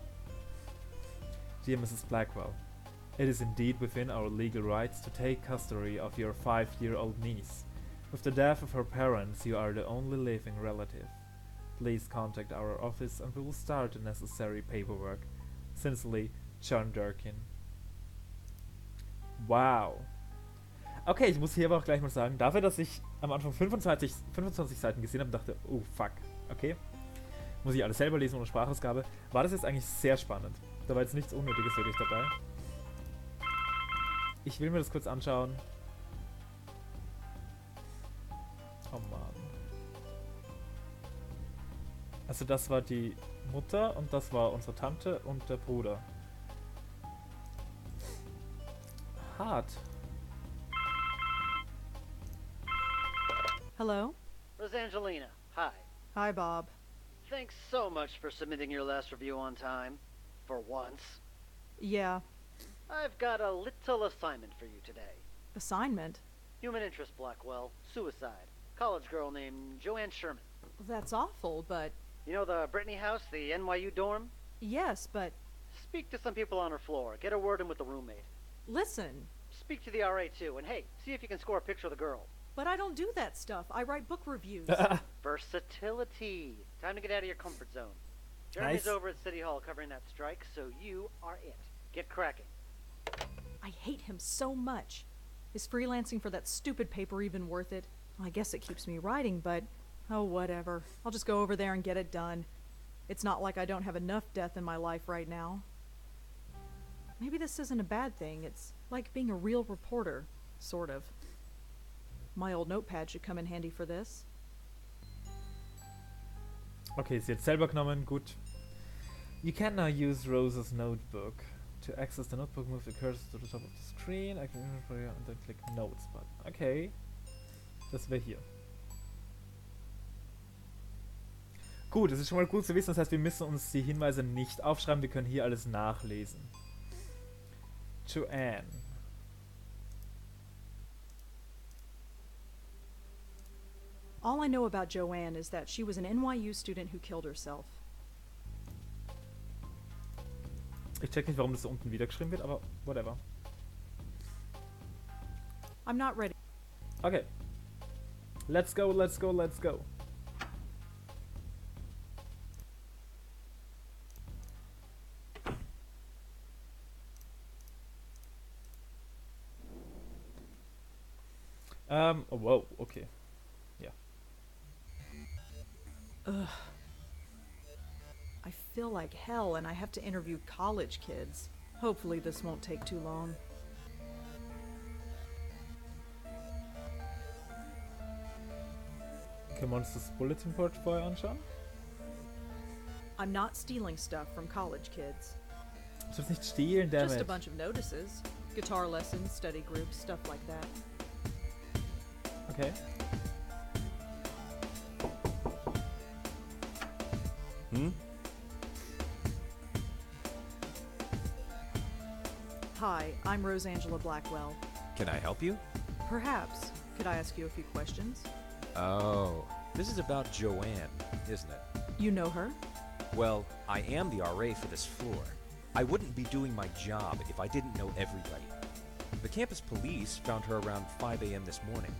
Dear Mrs. Blackwell, it is indeed within our legal rights to take custody of your 5-year-old niece. With the death of her parents, you are the only living relative. Please contact our office and we will start the necessary paperwork. Sincerely, John Durkin. Wow. Okay, ich muss hier aber auch gleich mal sagen, dafür, dass ich am Anfang 25 Seiten gesehen habe und dachte, oh fuck, okay, muss ich alles selber lesen ohne Sprachausgabe, war das jetzt eigentlich sehr spannend. Da war jetzt nichts Unnötiges wirklich dabei. Ich will mir das kurz anschauen. Oh Mann. Also das war die Mutter und das war unsere Tante und der Bruder. Hart. Hello? Rosangelina, hi. Hi, Bob. Thanks so much for submitting your last review on time. For once. Yeah. I've got a little assignment for you today. Assignment? Human interest, Blackwell. Suicide. College girl named Joanne Sherman. That's awful, but You know the Brittany house, the NYU dorm? Yes, but Speak to some people on her floor. Get a word in with the roommate. listen. Speak to the RA too, and hey, see if you can score a picture of the girl. But I don't do that stuff. I write book reviews. Versatility. Time to get out of your comfort zone. Jeremy's Nice. over at City Hall covering that strike, so you are it. Get cracking. I hate him so much. Is freelancing for that stupid paper even worth it? I guess it keeps me writing, but oh, whatever. I'll just go over there and get it done. It's not like I don't have enough death in my life right now. Maybe this isn't a bad thing. It's like being a real reporter, sort of. My old notepad should come in handy for this. Okay, sie hat selber genommen, gut. You can now use Rose's notebook. To access the notebook, move the cursor to the top of the screen. I can and then click Notes button. Okay. Das wäre hier. Gut, das ist schon mal gut zu wissen. Das heißt, wir müssen uns die Hinweise nicht aufschreiben. Wir können hier alles nachlesen. Joanne. All I know about Joanne is that she was an NYU student who killed herself. Ich check nicht, warum das so unten wieder geschrieben wird, aber whatever. I'm not ready. Okay. Let's go, let's go, let's go. Oh, whoa, okay. Yeah. Ugh. I feel like hell and I have to interview college kids. Hopefully this won't take too long. Können wir uns das Bulletin Board vorher anschauen? I'm not stealing stuff from college kids. Du sollst nicht stehlen, Just a damit. bunch of notices. Guitar lessons, study groups, stuff like that. Okay. Hi, I'm Rosangela Blackwell. Can I help you? Perhaps. Could I ask you a few questions? Oh, this is about Joanne, isn't it? You know her? Well, I am the RA for this floor. I wouldn't be doing my job if I didn't know everybody. The campus police found her around 5 a.m. this morning.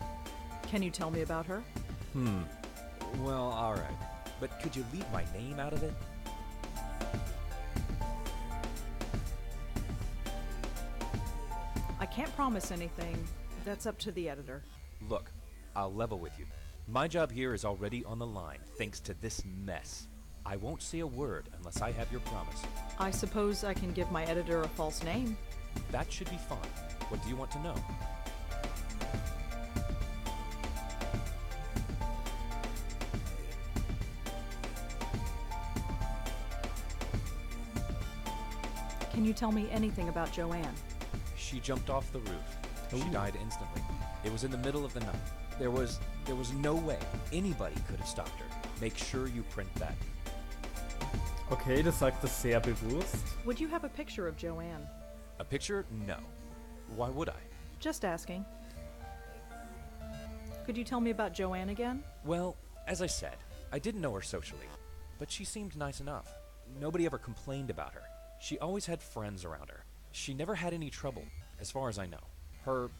Can you tell me about her? Well, alright. But could you leave my name out of it? I can't promise anything. That's up to the editor. Look, I'll level with you. My job here is already on the line thanks to this mess. I won't say a word unless I have your promise. I suppose I can give my editor a false name. That should be fine. What do you want to know? Can you tell me anything about Joanne? She jumped off the roof. She Ooh. died instantly. It was in the middle of the night. There was no way anybody could have stopped her. Make sure you print that. Okay, das sagt das sehr bewusst. Would you have a picture of Joanne? A picture? No. Why would I? Just asking. Could you tell me about Joanne again? Well, as I said, I didn't know her socially, but she seemed nice enough. Nobody ever complained about her. She always had friends around her. She never had any trouble, as far as I know. Her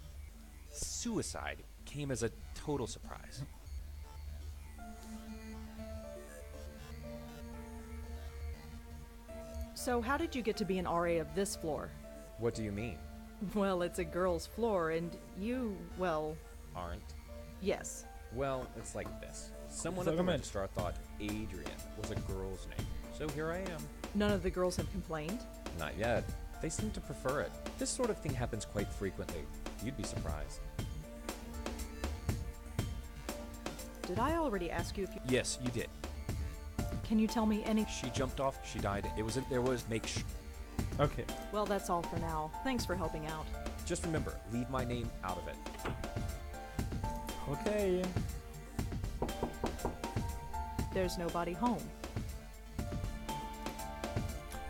suicide came as a total surprise. So how did you get to be an RA of this floor? What do you mean? Well, it's a girl's floor, and you, well, Aren't? yes. Well, it's like this. Someone So at the comment. registrar thought Adrian was a girl's name. So here I am. None of the girls have complained? Not yet. They seem to prefer it. This sort of thing happens quite frequently. You'd be surprised. Did I already ask you if you... Yes, you did. Can you tell me any... She jumped off. She died. There was Okay. Well, that's all for now. Thanks for helping out. Just remember, leave my name out of it. Okay. There's nobody home.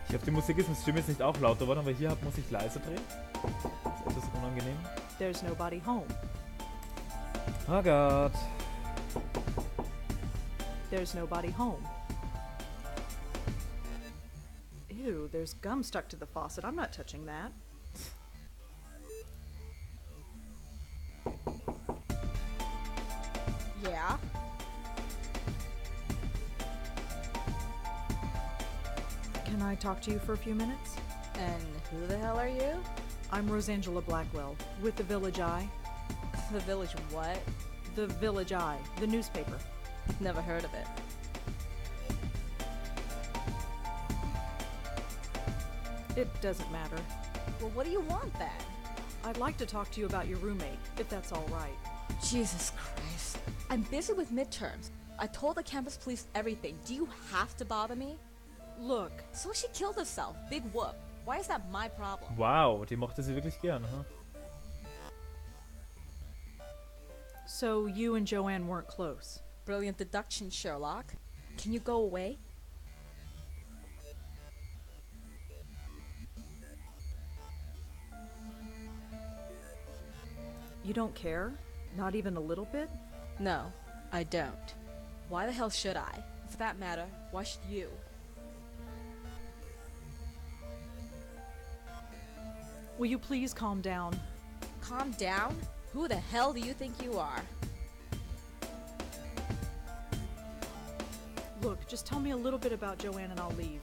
Ich hoffe, die Musik ist, die Stimme ist nicht auch lauter geworden, aber hier muss ich leise drehen. Das ist etwas unangenehm. There's nobody home. Oh Gott. There's nobody home. Ew, there's gum stuck to the faucet. I'm not touching that. Yeah? Can I talk to you for a few minutes? And who the hell are you? I'm Rosangela Blackwell, with the Village Eye. The Village what? The Village Eye, the newspaper. Never heard of it. It doesn't matter. Well, what do you want then? I'd like to talk to you about your roommate, if that's all right. Jesus Christ. I'm busy with midterms. I told the campus police everything. Do you have to bother me? Look, So she killed herself. Big whoop. Why is that my problem? Wow, die mochte sie wirklich gern, huh? so you and Joanne weren't close. Brilliant deduction, Sherlock. Can you go away? You don't care? Not even a little bit? No, I don't. Why the hell should I? For that matter, why should you? Will you please calm down? Calm down? Who the hell do you think you are? Look, just tell me a little bit about Joanne and I'll leave.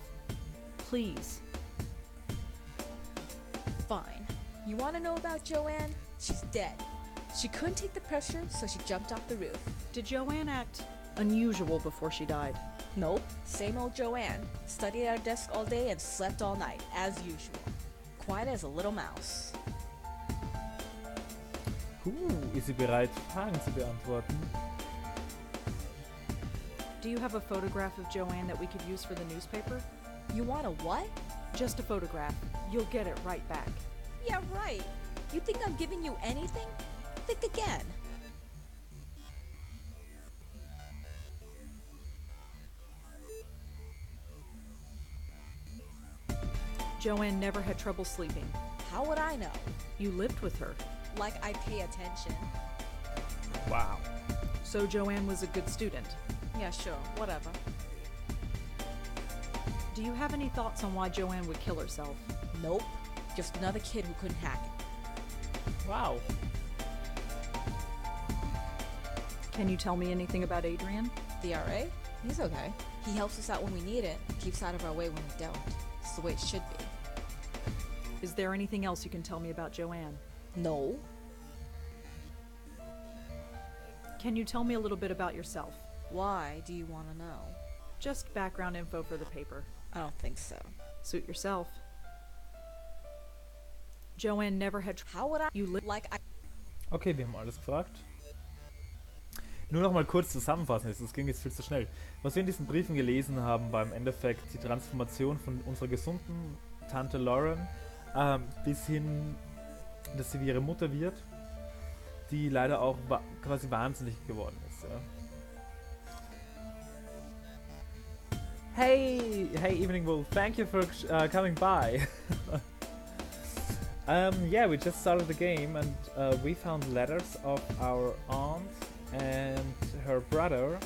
Please. Fine. You want to know about Joanne? She's dead. She couldn't take the pressure, so she jumped off the roof. Did Joanne act unusual before she died? Nope, same old Joanne. Studied at her desk all day and slept all night, as usual. Quiet as a little mouse. Ist sie bereit, Fragen zu beantworten? Do you have a photograph of Joanne that we could use for the newspaper? You want a what? Just a photograph. You'll get it right back. Yeah, right. You think I'm giving you anything? Think again. Joanne never had trouble sleeping. How would I know? You lived with her. Like I pay attention. Wow. So Joanne was a good student. Yeah, sure, whatever. Do you have any thoughts on why Joanne would kill herself? Nope. Just another kid who couldn't hack it. Wow. Can you tell me anything about Adrian? The RA? He's okay. He helps us out when we need it, keeps out of our way when we don't. It's the way it should be. Is there anything else you can tell me about Joanne? No. Can you tell me a little bit about yourself? Why do you want to know? Just background info for the paper. I don't think so. Suit yourself. Joanne never had How would I? You live Like I. Okay, wir haben alles gefragt. Nur noch mal kurz zusammenfassen, das ging jetzt viel zu schnell. Was wir in diesen Briefen gelesen haben, war im Endeffekt die Transformation von unserer gesunden Tante Lauren bis hin, dass sie wie ihre Mutter wird, die leider auch quasi wahnsinnig geworden ist. Ja. Hey Evening Wolf, thank you for coming by. Yeah, we just started the game and we found letters of our aunt and her brother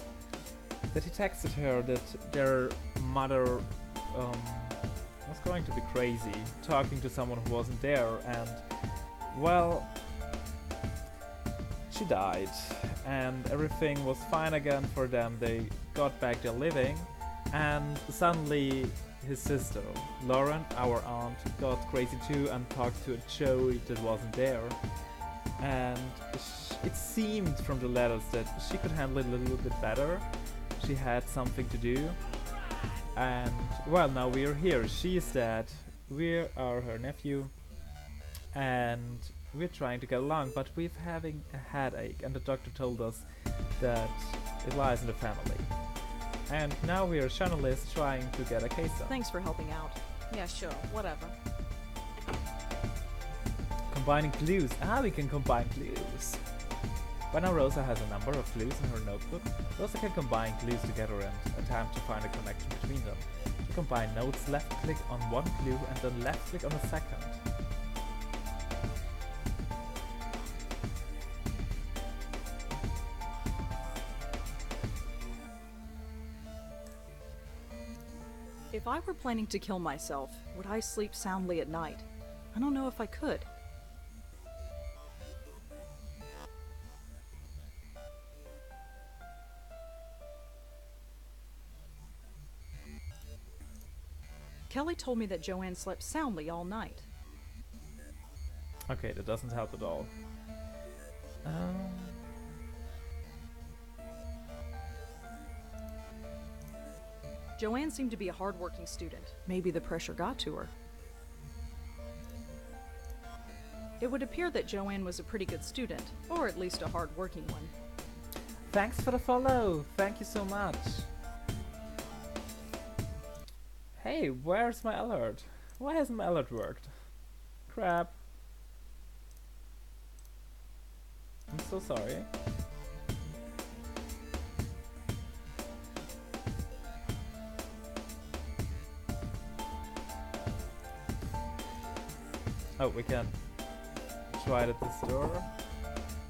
that he texted her that their mother was going to be crazy, talking to someone who wasn't there, and well, she died and everything was fine again for them. They got back their living and suddenly his sister, Lauren, our aunt, got crazy too and talked to a Joey that wasn't there, and it seemed from the letters that she could handle it a little bit better. She had something to do, and well, now we're here. She is dead, we are her nephew, and we're trying to get along, but we're having a headache, and the doctor told us that it lies in the family. And now we are journalists trying to get a case done. Thanks for helping out. Yeah, sure, whatever. Combining clues. We can combine clues. But now Rosa has a number of clues in her notebook. Rosa can combine clues together and attempt to find a connection between them. To combine notes, left click on one clue and then left click on a second. If I were planning to kill myself, would I sleep soundly at night? I don't know if I could. Kelly told me that Joanne slept soundly all night. Okay, that doesn't help at all. Joanne seemed to be a hard-working student. Maybe the pressure got to her. It would appear that Joanne was a pretty good student, or at least a hard-working one. Thanks for the follow. Thank you so much. Hey, where's my alert? Why hasn't my alert worked? Crap. I'm so sorry. Oh, we can try it at this door.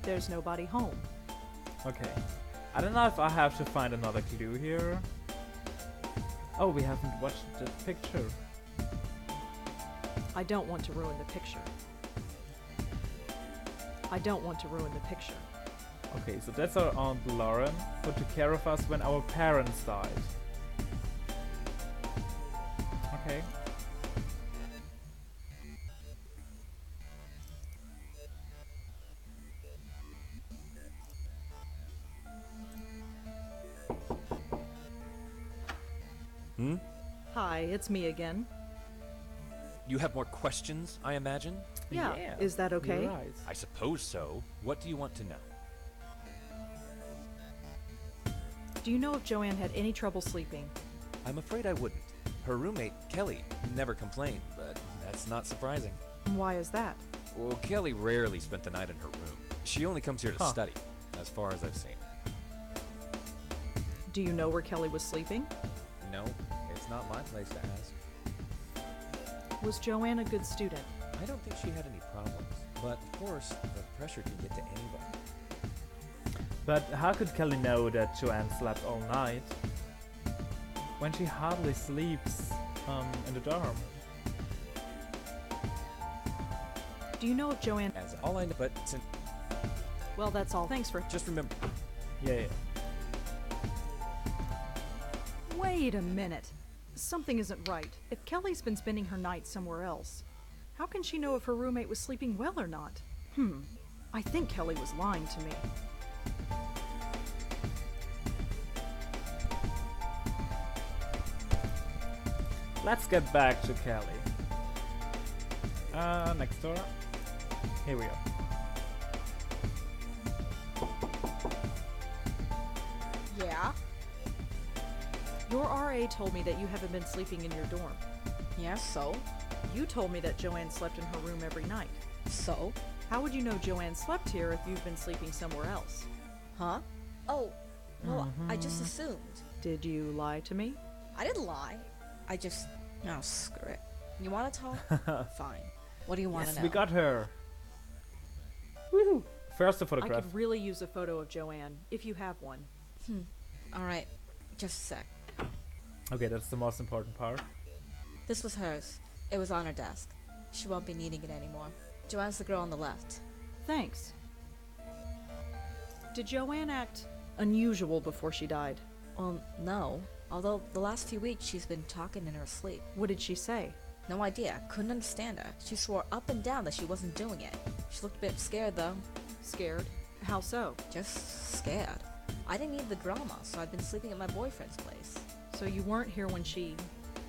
There's nobody home. Okay. I don't know if I have to find another clue here. Oh, we haven't watched the picture. I don't want to ruin the picture. I don't want to ruin the picture. Okay, so that's our Aunt Lauren, who took care of us when our parents died. Okay. Hmm? Hi, it's me again. You have more questions, I imagine? Yeah, is that okay? You're right. I suppose so. What do you want to know? Do you know if Joanne had any trouble sleeping? I'm afraid I wouldn't. Her roommate, Kelly, never complained, but that's not surprising. Why is that? Well, Kelly rarely spent the night in her room. She only comes here to study, as far as I've seen. Do you know where Kelly was sleeping? No, it's not my place to ask. Was Joanne a good student? I don't think she had any problems, but of course, the pressure can get to anybody. But how could Kelly know that Joanne slept all night? When she hardly sleeps in the dorm. Do you know if Joanne... As all I know, but since... Well, that's all. Thanks for... Just remember... Yeah. Wait a minute. Something isn't right. If Kelly's been spending her night somewhere else, how can she know if her roommate was sleeping well or not? I think Kelly was lying to me. Let's get back to Kelly. Next door. Here we go. Yeah? Your RA told me that you haven't been sleeping in your dorm. Yeah, so? You told me that Joanne slept in her room every night. So? How would you know Joanne slept here if you've been sleeping somewhere else? Huh? Oh, well, I just assumed. Did you lie to me? I didn't lie. I just... Oh, screw it. You want to talk? Fine. What do you want to know? We got her. Woohoo! First a I photograph. could really use a photo of Joanne, if you have one. Alright, just a sec. Okay, that's the most important part. This was hers. It was on her desk. She won't be needing it anymore. Joanne's the girl on the left. Thanks. Did Joanne act unusual before she died? No. Although the last few weeks she's been talking in her sleep. What did she say? No idea. Couldn't understand her. She swore up and down that she wasn't doing it. She looked a bit scared though. Scared? How so? Just scared. I didn't need the drama, so I'd been sleeping at my boyfriend's place. So you weren't here when she...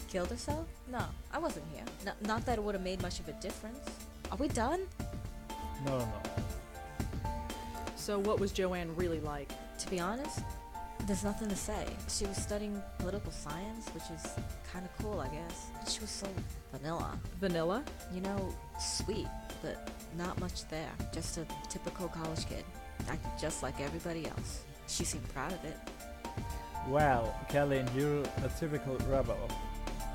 Killed herself? No, I wasn't here. Not that it would have made much of a difference. Are we done? No. So what was Joanne really like? To be honest, there's nothing to say. She was studying political science, which is kind of cool, I guess. She was so vanilla. Vanilla? You know, sweet, but not much there. Just a typical college kid. Acted just like everybody else. She seemed proud of it. Wow, Kelly, and you're a typical rebel.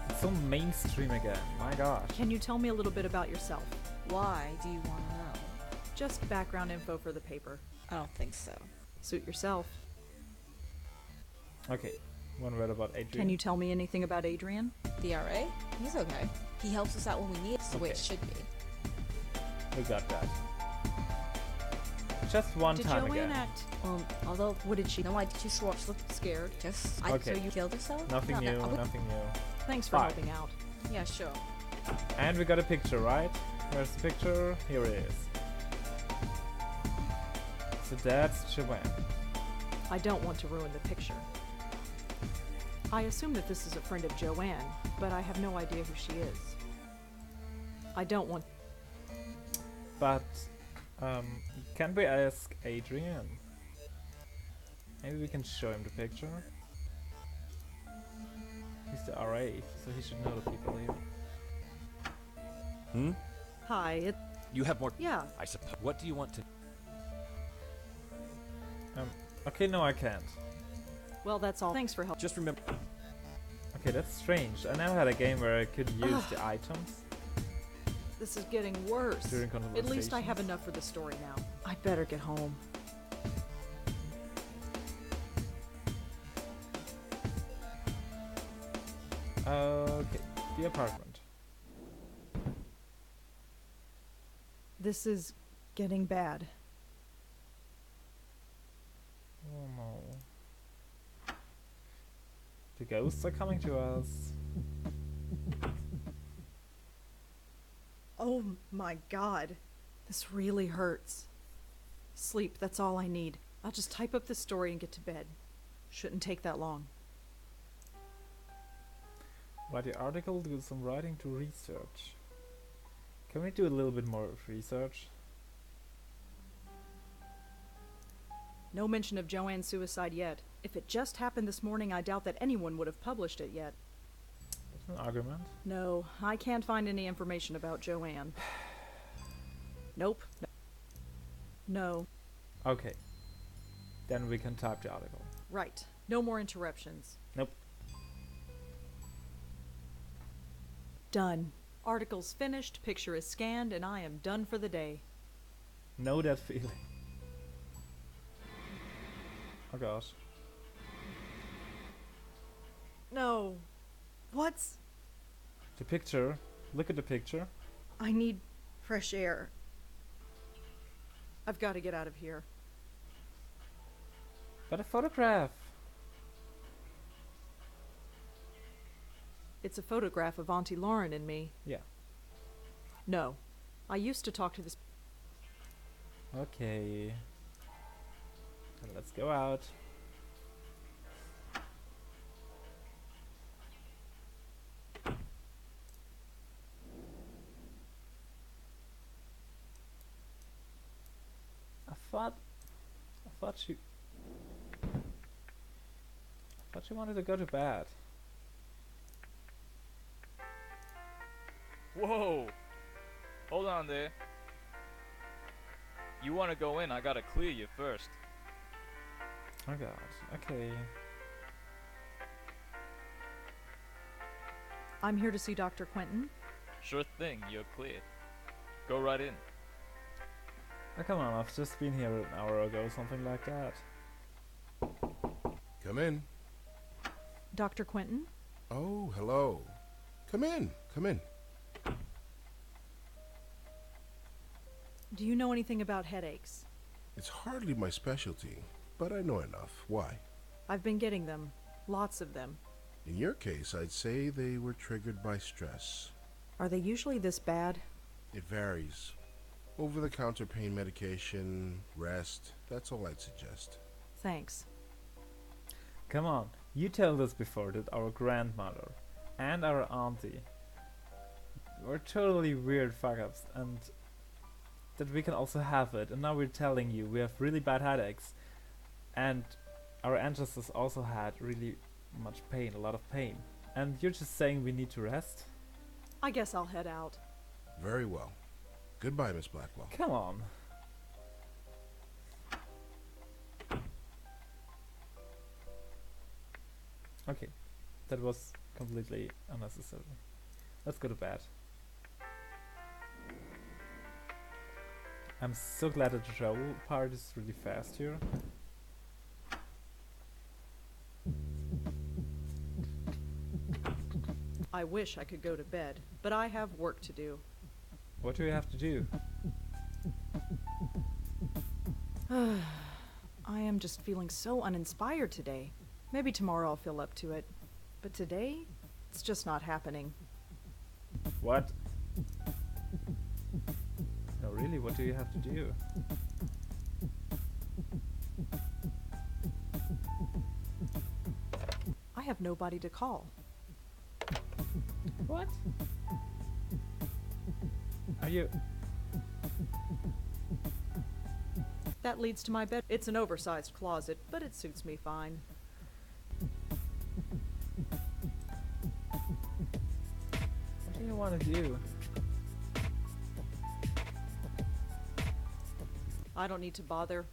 It's so mainstream again, my gosh. Can you tell me a little bit about yourself? Why do you want to know? Just background info for the paper. I don't think so. Suit yourself. Okay, One word about Adrian. Can you tell me anything about Adrian? The RA? He's okay. He helps us out when we need it. It's the way it should be. We got that. Just one Did time Joanne again. act? Although, What did she? no idea, she swore she looked scared. Just, Okay. so you killed yourself? Nothing No, new, I would- nothing new. Thanks for Fine. helping out. Yeah, sure. And we got a picture, right? Where's the picture? Here it is. So that's Joanne. I don't want to ruin the picture. I assume that this is a friend of Joanne, but I have no idea who she is. I don't want. But, can we ask Adrian? Maybe we can show him the picture. He's the RA, so he should know the people here. Hmm? Hi, You have more. yeah. I suppose. What do you want to? Okay, no, I can't. Well, that's all. Thanks for help. Just remember. Okay, that's strange. I never had a game where I could use the items This is getting worse. during At least I have conversations. enough for the story now. I'd better get home. Okay, the apartment. This is getting bad. Oh no. The ghosts are coming to us. Oh my god. This really hurts. Sleep, that's all I need. I'll just type up the story and get to bed. Shouldn't take that long. Write the article, do some writing to research. Can we do a little bit more research? No mention of Joanne's suicide yet. If it just happened this morning, I doubt that anyone would have published it yet. That's an argument. No, I can't find any information about Joanne. Nope. No. Okay. Then we can type the article. Right. No more interruptions. Nope. Done. Article's finished, picture is scanned, and I am done for the day. Know that feeling. Oh gosh. No. What's... The picture. Look at the picture. I need fresh air. I've got to get out of here. But a photograph. It's a photograph of Auntie Lauren and me. Yeah. No. I used to talk to this... Okay. Then let's go out. I thought she wanted to go to bed. Whoa! Hold on there. You want to go in, I gotta clear you first. Oh god. Okay. I'm here to see Dr. Quentin. Sure thing, you're cleared. Go right in. Oh, come on, I've just been here an hour ago, something like that. Come in. Dr. Quentin? Oh, hello. Come in. Come in. Do you know anything about headaches? It's hardly my specialty, but I know enough. Why? I've been getting them. Lots of them. In your case, I'd say they were triggered by stress. Are they usually this bad? It varies. Over-the-counter pain medication, rest, that's all I'd suggest. Thanks. Come on, you told us before that our grandmother and our auntie were totally weird fuck-ups and that we can also have it, and now we're telling you we have really bad headaches and our ancestors also had really much pain, a lot of pain, and you're just saying we need to rest? I guess I'll head out. Very well. Goodbye, Miss Blackwell. Come on. Okay, that was completely unnecessary. Let's go to bed. I'm so glad that the travel part is really fast here. I wish I could go to bed, but I have work to do. What do you have to do? I am just feeling so uninspired today. Maybe tomorrow I'll feel up to it. But today, it's just not happening. What? No, really, what do you have to do? I have nobody to call. What? Are you... That leads to my bed. It's an oversized closet, but it suits me fine. What do you want to do? I don't need to bother.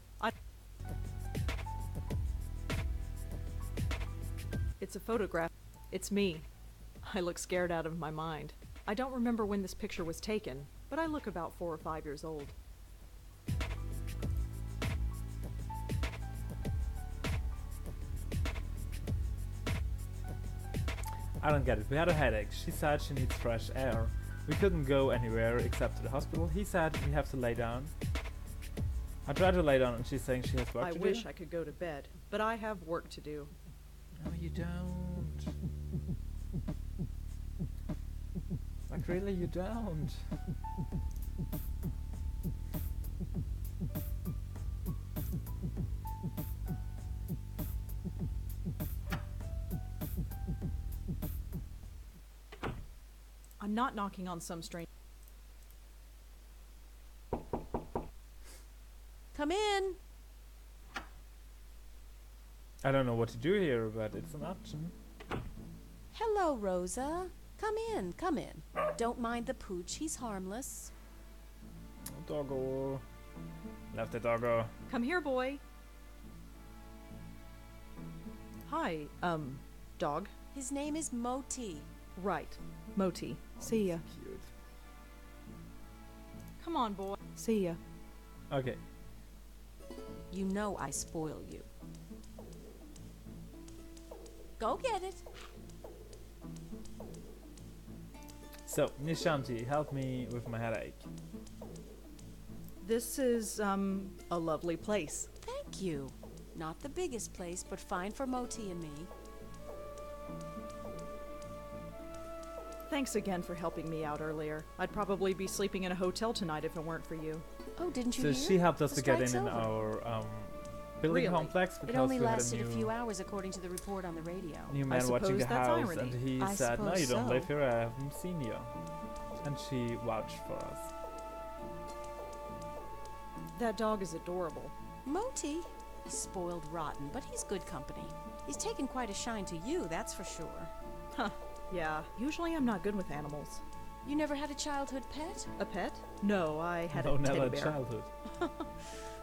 It's a photograph. It's me. I look scared out of my mind. I don't remember when this picture was taken, but I look about 4 or 5 years old. I don't get it. We had a headache. She said she needs fresh air. We couldn't go anywhere except to the hospital. He said we have to lay down. I tried to lay down and she's saying she has work to do. I wish I could go to bed, but I have work to do. No, you don't. Like, really, you don't. I'm not knocking on some strange... Come in. I don't know what to do here, but it's an option. Hello, Rosa. Come in, come in. Don't mind the pooch, he's harmless. Doggo. Left the doggo. Come here, boy. Hi, dog. His name is Moti. Right, Moti. See ya. Cute. Come on, boy. See ya. Okay. You know I spoil you. Go get it. So, Nishanti, help me with my headache. This is, a lovely place. Thank you. Not the biggest place, but fine for Moti and me. Thanks again for helping me out earlier. I'd probably be sleeping in a hotel tonight if it weren't for you. Oh, didn't you So hear? she helped us The to get in strike's over. our building Really? complex because It only we had lasted a a new, few hours according to the report on the radio. new man watching suppose the that's house, irony. and he I said, "No, you suppose don't so. live here. I haven't seen you." And she vouched for us. That dog is adorable. Moti? He's spoiled rotten, but he's good company. He's taken quite a shine to you, that's for sure. Huh. Yeah, usually I'm not good with animals. You never had a childhood pet? A pet? No, I had No, a never teddy a bear. childhood.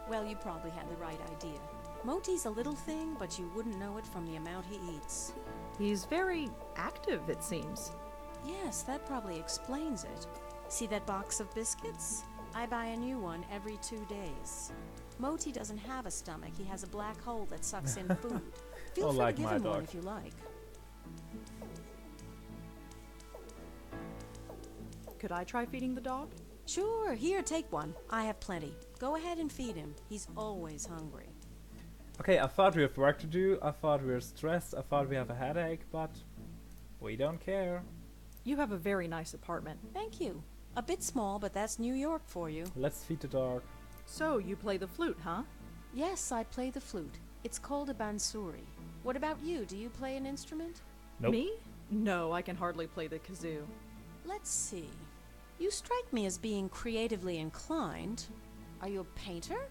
Well, you probably had the right idea. Moti's a little thing, but you wouldn't know it from the amount he eats. He's very active, it seems. Yes, that probably explains it. See that box of biscuits? I buy a new one every 2 days. Moti doesn't have a stomach. He has a black hole that sucks in food. Feel Oh, free like to give my him one dog. if you like. Could I try feeding the dog? Sure, here, take one. I have plenty. Go ahead and feed him. He's always hungry. Okay, I thought we have work to do. I thought we were stressed. I thought we have a headache, but we don't care. You have a very nice apartment. Thank you. A bit small, but that's New York for you. Let's feed the dog. So, you play the flute, huh? Yes, I play the flute. It's called a bansuri. What about you? Do you play an instrument? Nope. Me? No, I can hardly play the kazoo. Let's see. You strike me as being creatively inclined. Are you a painter?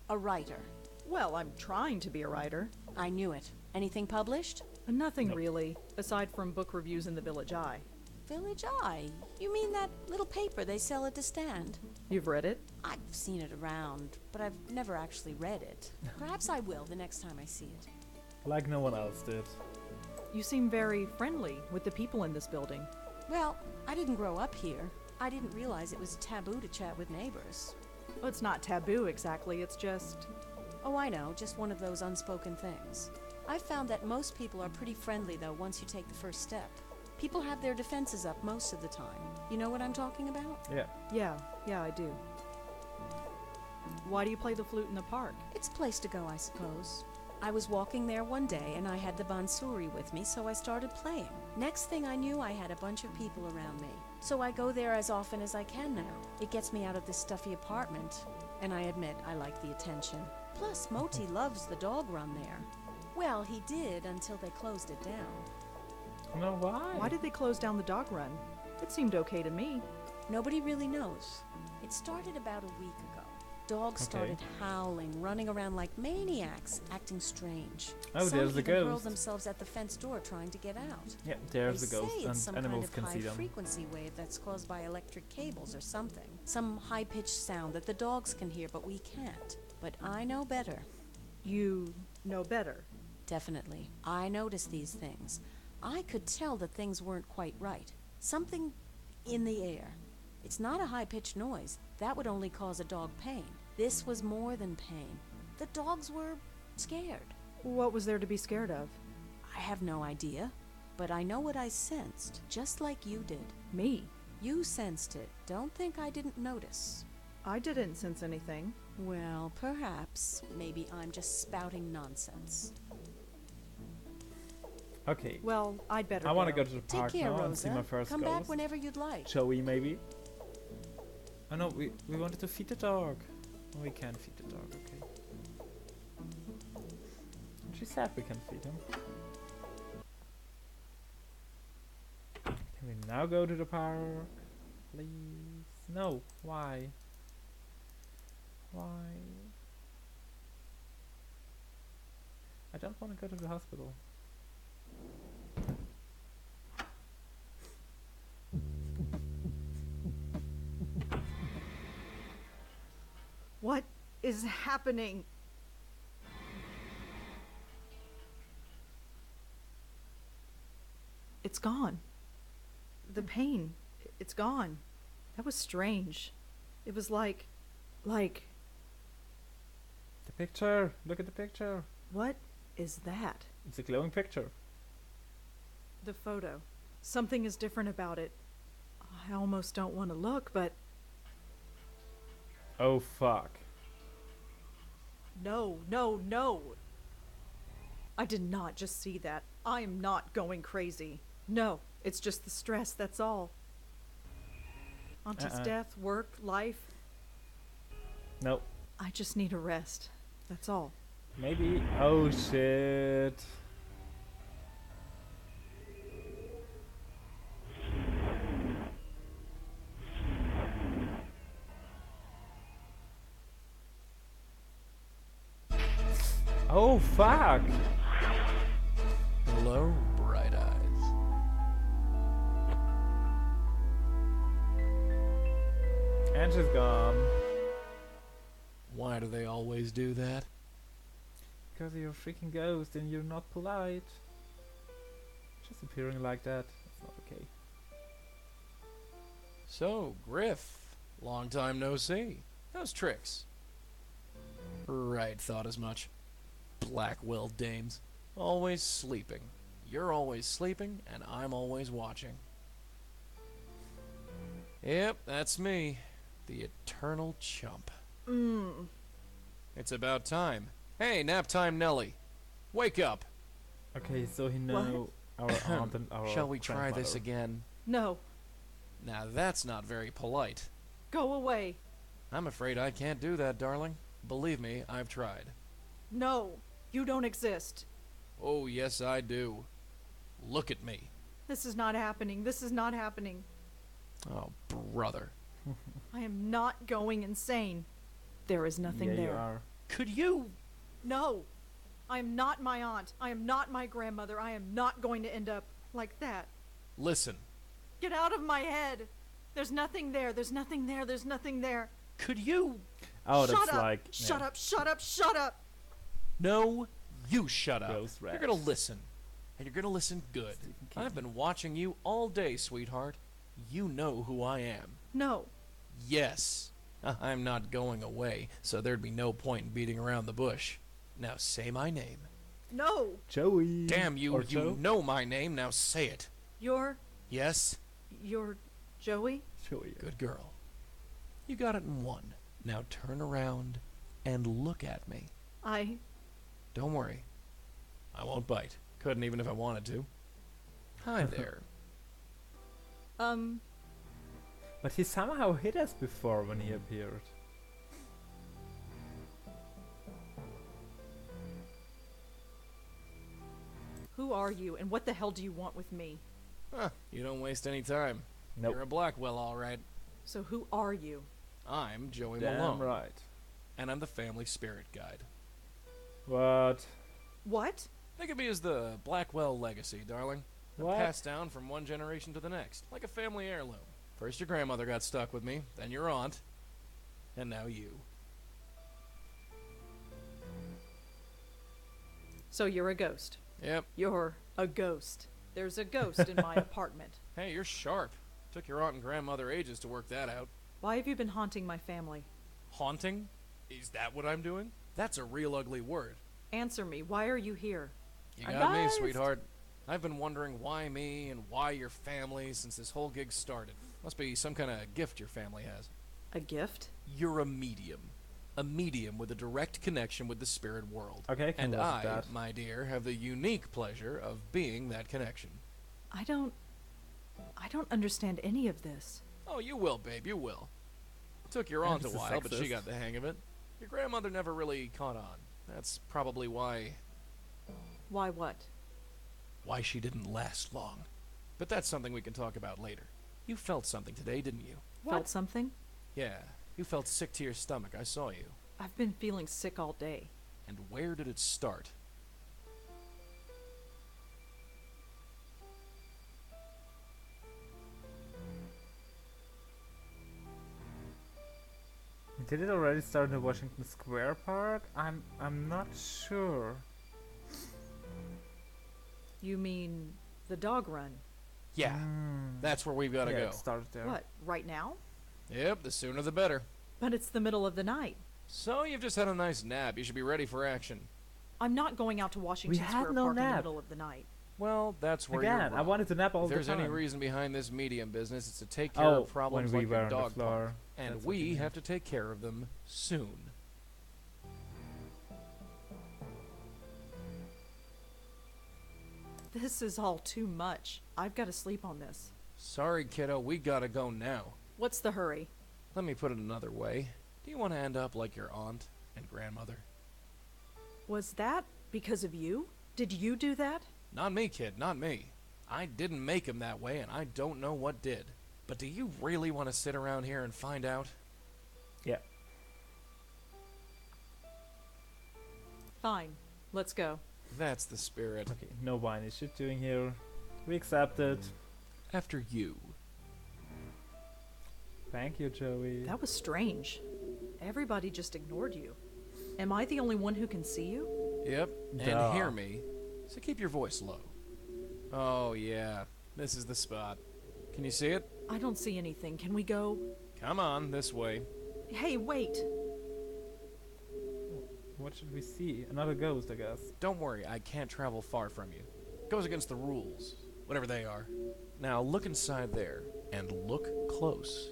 A writer? Well, I'm trying to be a writer. I knew it. Anything published? Nothing Nope. really, aside from book reviews in the Village Eye. Village Eye? You mean that little paper they sell at the stand? You've read it? I've seen it around, but I've never actually read it. Perhaps I will the next time I see it. Like no one else did. You seem very friendly with the people in this building. Well, I didn't grow up here. I didn't realize it was taboo to chat with neighbors. Well, it's not taboo exactly, it's just... Oh, I know, just one of those unspoken things. I've found that most people are pretty friendly, though, once you take the first step. People have their defenses up most of the time. You know what I'm talking about? Yeah. Yeah, I do. Why do you play the flute in the park? It's a place to go, I suppose. I was walking there one day and I had the bansuri with me, so I started playing. Next thing I knew, I had a bunch of people around me. So I go there as often as I can now. It gets me out of this stuffy apartment, and I admit I like the attention. Plus, Moti loves the dog run there. Well, he did until they closed it down. No, why? Why did they close down the dog run? It seemed okay to me. Nobody really knows. It started about a week ago. Dogs started howling, running around like maniacs, acting strange. Oh, Some there's the even hurled ghost. themselves at the fence door trying to get out. Yeah, there's They the ghost, say it's some and animals kind can of see them. high-frequency wave that's caused by electric cables or something. Some high-pitched sound that the dogs can hear, but we can't. But I know better. You know better. Definitely. I noticed these things. I could tell that things weren't quite right. Something in the air. It's not a high-pitched noise. That would only cause a dog pain. This was more than pain. The dogs were scared. What was there to be scared of? I have no idea, but I know what I sensed, just like you did. Me? You sensed it. Don't think I didn't notice. I didn't sense anything. Well, perhaps. Maybe I'm just spouting nonsense. Okay. Well, I'd better I want to go. go to the Take park care, now Rosa. and see my first Come ghost. back whenever you'd like. Shall we, maybe? Oh no, we wanted to feed the dog. We can feed the dog, okay. She said we can feed him. Can we now go to the park? Please? No, why? Why? I don't want to go to the hospital. What is happening? It's gone. The pain, it's gone. That was strange. It was like... The picture! Look at the picture! What is that? It's a glowing picture. The photo. Something is different about it. I almost don't want to look, but... Oh fuck. No, no, no! I did not just see that. I am not going crazy. No, it's just the stress, that's all. Auntie's death, work, life. Nope. I just need a rest. That's all. Maybe. Oh shit. Oh fuck. Hello, bright eyes. And she's gone. Why do they always do that? Because you're a freaking ghost and you're not polite. Just appearing like that. That's not okay. So, Griff, long time no see. How's tricks? Right, thought as much. Blackwell dames. Always sleeping. You're always sleeping, and I'm always watching. Yep, that's me. The eternal chump. It's about time. Hey, nap time Nelly. Wake up. Okay, so he know our aunt and our Shall we try this grandmother. again? No, Now that's not very polite. go away. I'm afraid I can't do that, darling. Believe me, I've tried. No, you don't exist. Oh, yes, I do. Look at me. This is not happening. This is not happening. Oh, brother. I am not going insane. There is nothing Yeah, there. you are. Could you? No, I am not my aunt. I am not my grandmother. I am not going to end up like that. Listen. Get out of my head. There's nothing there. There's nothing there. There's nothing there. Could you? Oh, Shut that's up. like. Shut up. Shut up. Shut up. No, you shut up. Ghost You're rats. gonna listen. And you're gonna listen good. Stephen King. I've been watching you all day, sweetheart. You know who I am. No. Yes. I'm not going away, so there'd be no point in beating around the bush. Now say my name. No. Joey. Damn you, Or you Joe. know my name, now say it. Your Yes? You're Joey? Joey. Good girl. You got it in one. Now turn around and look at me. Don't worry. I won't bite. Couldn't even if I wanted to. Hi there. But he somehow hit us before when he appeared. Who are you, and what the hell do you want with me? Huh, you don't waste any time. Nope. You're a Blackwell, all right. So who are you? I'm Joey Damn Malone. right. And I'm the family spirit guide. What? What? Think of me as the Blackwell Legacy, darling. What? Passed down from one generation to the next, like a family heirloom. First your grandmother got stuck with me, then your aunt, and now you. So you're a ghost. Yep. You're a ghost. There's a ghost in my apartment. Hey, you're sharp. Took your aunt and grandmother ages to work that out. Why have you been haunting my family? Haunting? Is that what I'm doing? That's a real ugly word. Answer me. Why are you here? You I'm got me, buzzed. sweetheart. I've been wondering why me and why your family since this whole gig started. Must be some kind of gift your family has. A gift? You're a medium. A medium with a direct connection with the spirit world. Okay, I can and live with I, that. my dear, have the unique pleasure of being that connection. I don't understand any of this. Oh, you will, babe, you will. Took your Yeah, aunt a this is while, but she sexist. got the hang of it. Your grandmother never really caught on. That's probably why Why what? she didn't last long. But that's something we can talk about later. You felt something today, didn't you? Felt something? Yeah, you felt sick to your stomach. I saw you. I've been feeling sick all day. And where did it start? Did it already start in the Washington Square Park? I'm not sure. You mean the dog run? Yeah, that's where we've got to yeah, go. it started there. What, right now? Yep, the sooner the better. But it's the middle of the night. So you've just had a nice nap. You should be ready for action. I'm not going out to Washington had Square no Park in the nap. middle of the night. Well, that's where Again, you're I wrong. wanted to nap all If the there's time. any reason behind this medium business, it's to take care Oh, of problems when we like were your on the dog floor. park. And That's what you we mean. have to take care of them soon. This is all too much. I've got to sleep on this. Sorry, kiddo, we gotta go now. What's the hurry? Let me put it another way. Do you want to end up like your aunt and grandmother? Was that because of you? Did you do that? Not me, kid, not me. I didn't make him that way, and I don't know what did. But do you really want to sit around here and find out? Yeah. Fine. Let's go. That's the spirit. Okay, no whiny shit doing here. We accept it. After you. Thank you, Joey. That was strange. Everybody just ignored you. Am I the only one who can see you? Yep, Duh. and hear me. So keep your voice low. Oh, yeah. This is the spot. Can you see it? I don't see anything. Can we go? Come on, this way. Hey, wait. What should we see? Another ghost, I guess. Don't worry, I can't travel far from you. Goes against the rules, whatever they are. Now look inside there, and look close.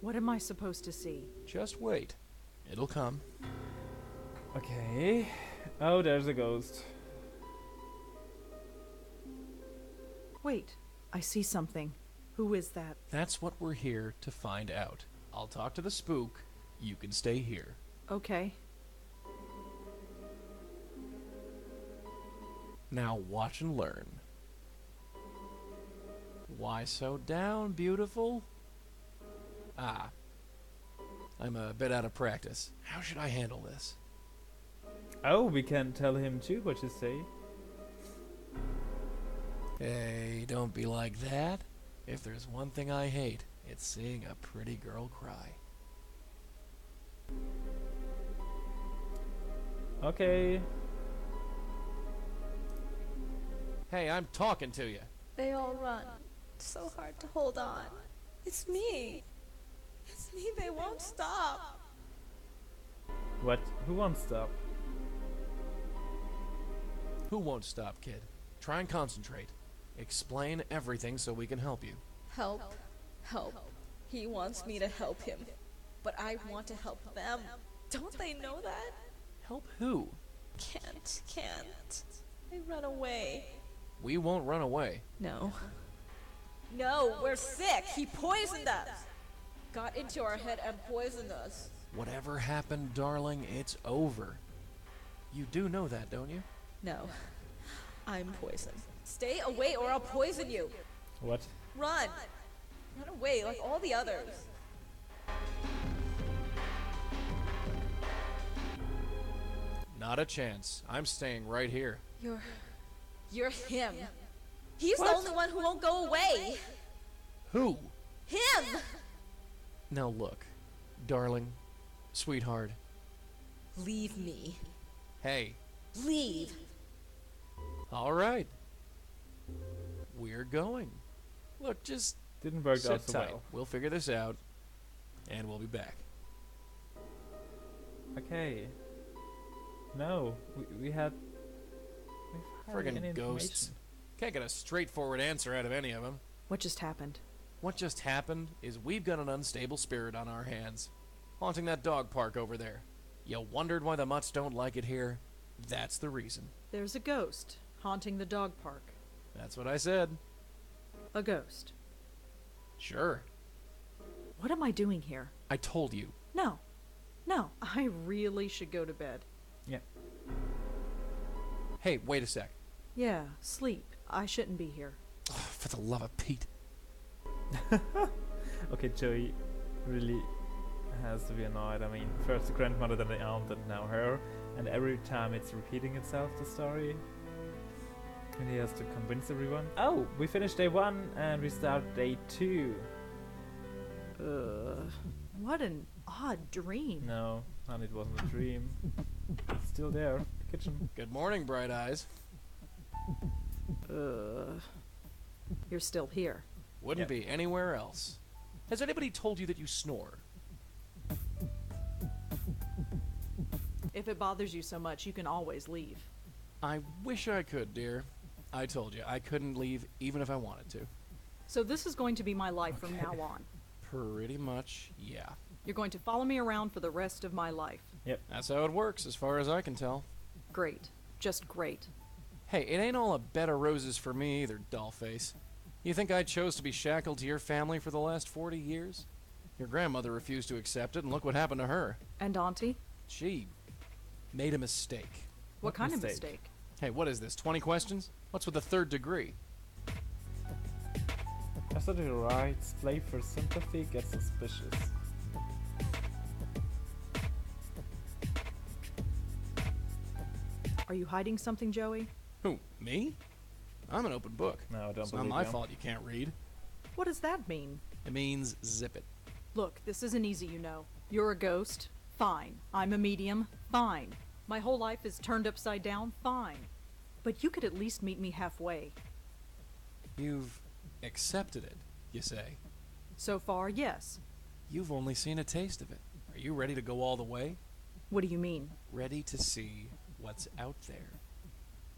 What am I supposed to see? Just wait. It'll come. Okay. Oh, there's a ghost. Wait. I see something. Who is that? That's what we're here to find out. I'll talk to the spook. You can stay here. Okay. Now watch and learn. Why so down, beautiful? Ah. I'm a bit out of practice. How should I handle this? Oh, we can tell him too what you say. Hey, don't be like that. If there's one thing I hate, it's seeing a pretty girl cry. Okay. Hey, I'm talking to you. They all run. It's so hard to hold on. It's me. It's me. They won't stop. What? Who won't stop? Who won't stop, kid? Try and concentrate. Explain everything so we can help you. Help. Help. He wants me to help him. But I want to help them. Don't they know that? Help who? Can't. They run away. We won't run away. No. No, we're sick. He poisoned us. Got into our head and poisoned us. Whatever happened, darling, it's over. You do know that, don't you? No. I'm poisoned. Stay away or I'll poison you. What? Run. Run away like all the others. Not a chance. I'm staying right here. You're him. He's the only one who won't go away. Who? Him! Now look, darling, sweetheart. Leave me. Hey. Leave. All right. We're going. Look, just Didn't work sit out so tight. well. We'll figure this out, and we'll be back. Okay. No, we've hardly any Friggin' ghosts. information. Can't get a straightforward answer out of any of them. What just happened? What just happened is we've got an unstable spirit on our hands, haunting that dog park over there. You wondered why the mutts don't like it here? That's the reason. There's a ghost haunting the dog park. That's what I said. A ghost. Sure. What am I doing here? I told you. No. I really should go to bed. Yeah. Hey, wait a sec. Yeah, sleep. I shouldn't be here. Oh, for the love of Pete. Okay, Joey really has to be annoyed. I mean, first the grandmother, then the aunt, and now her. And every time it's repeating itself, the story. And he has to convince everyone. Oh, we finished day 1 and we start day 2. What an odd dream. No, and it wasn't a dream. It's still there, the kitchen. Good morning, Bright Eyes. You're still here. Wouldn't be anywhere else. Has anybody told you that you snore? If it bothers you so much, you can always leave. I wish I could, dear. I told you, I couldn't leave even if I wanted to. So this is going to be my life from now on. Pretty much, yeah. You're going to follow me around for the rest of my life. That's how it works, as far as I can tell. Great. Just great. Hey, it ain't all a bed of roses for me either, dollface. You think I chose to be shackled to your family for the last 40 years? Your grandmother refused to accept it, and look what happened to her. And Auntie? She made a mistake. What kind mistake? of mistake? Hey, what is this, 20 questions? What's with the 3rd degree? After the rights play for sympathy gets suspicious. Are you hiding something, Joey? Who, me? I'm an open book. No, I don't It's not believe my you. fault you can't read. What does that mean? It means zip it. Look, this isn't easy, you know. You're a ghost? Fine. I'm a medium? Fine. My whole life is turned upside down? Fine. But you could at least meet me halfway. You've accepted it, you say. So far, yes. You've only seen a taste of it. Are you ready to go all the way? What do you mean? Ready to see what's out there.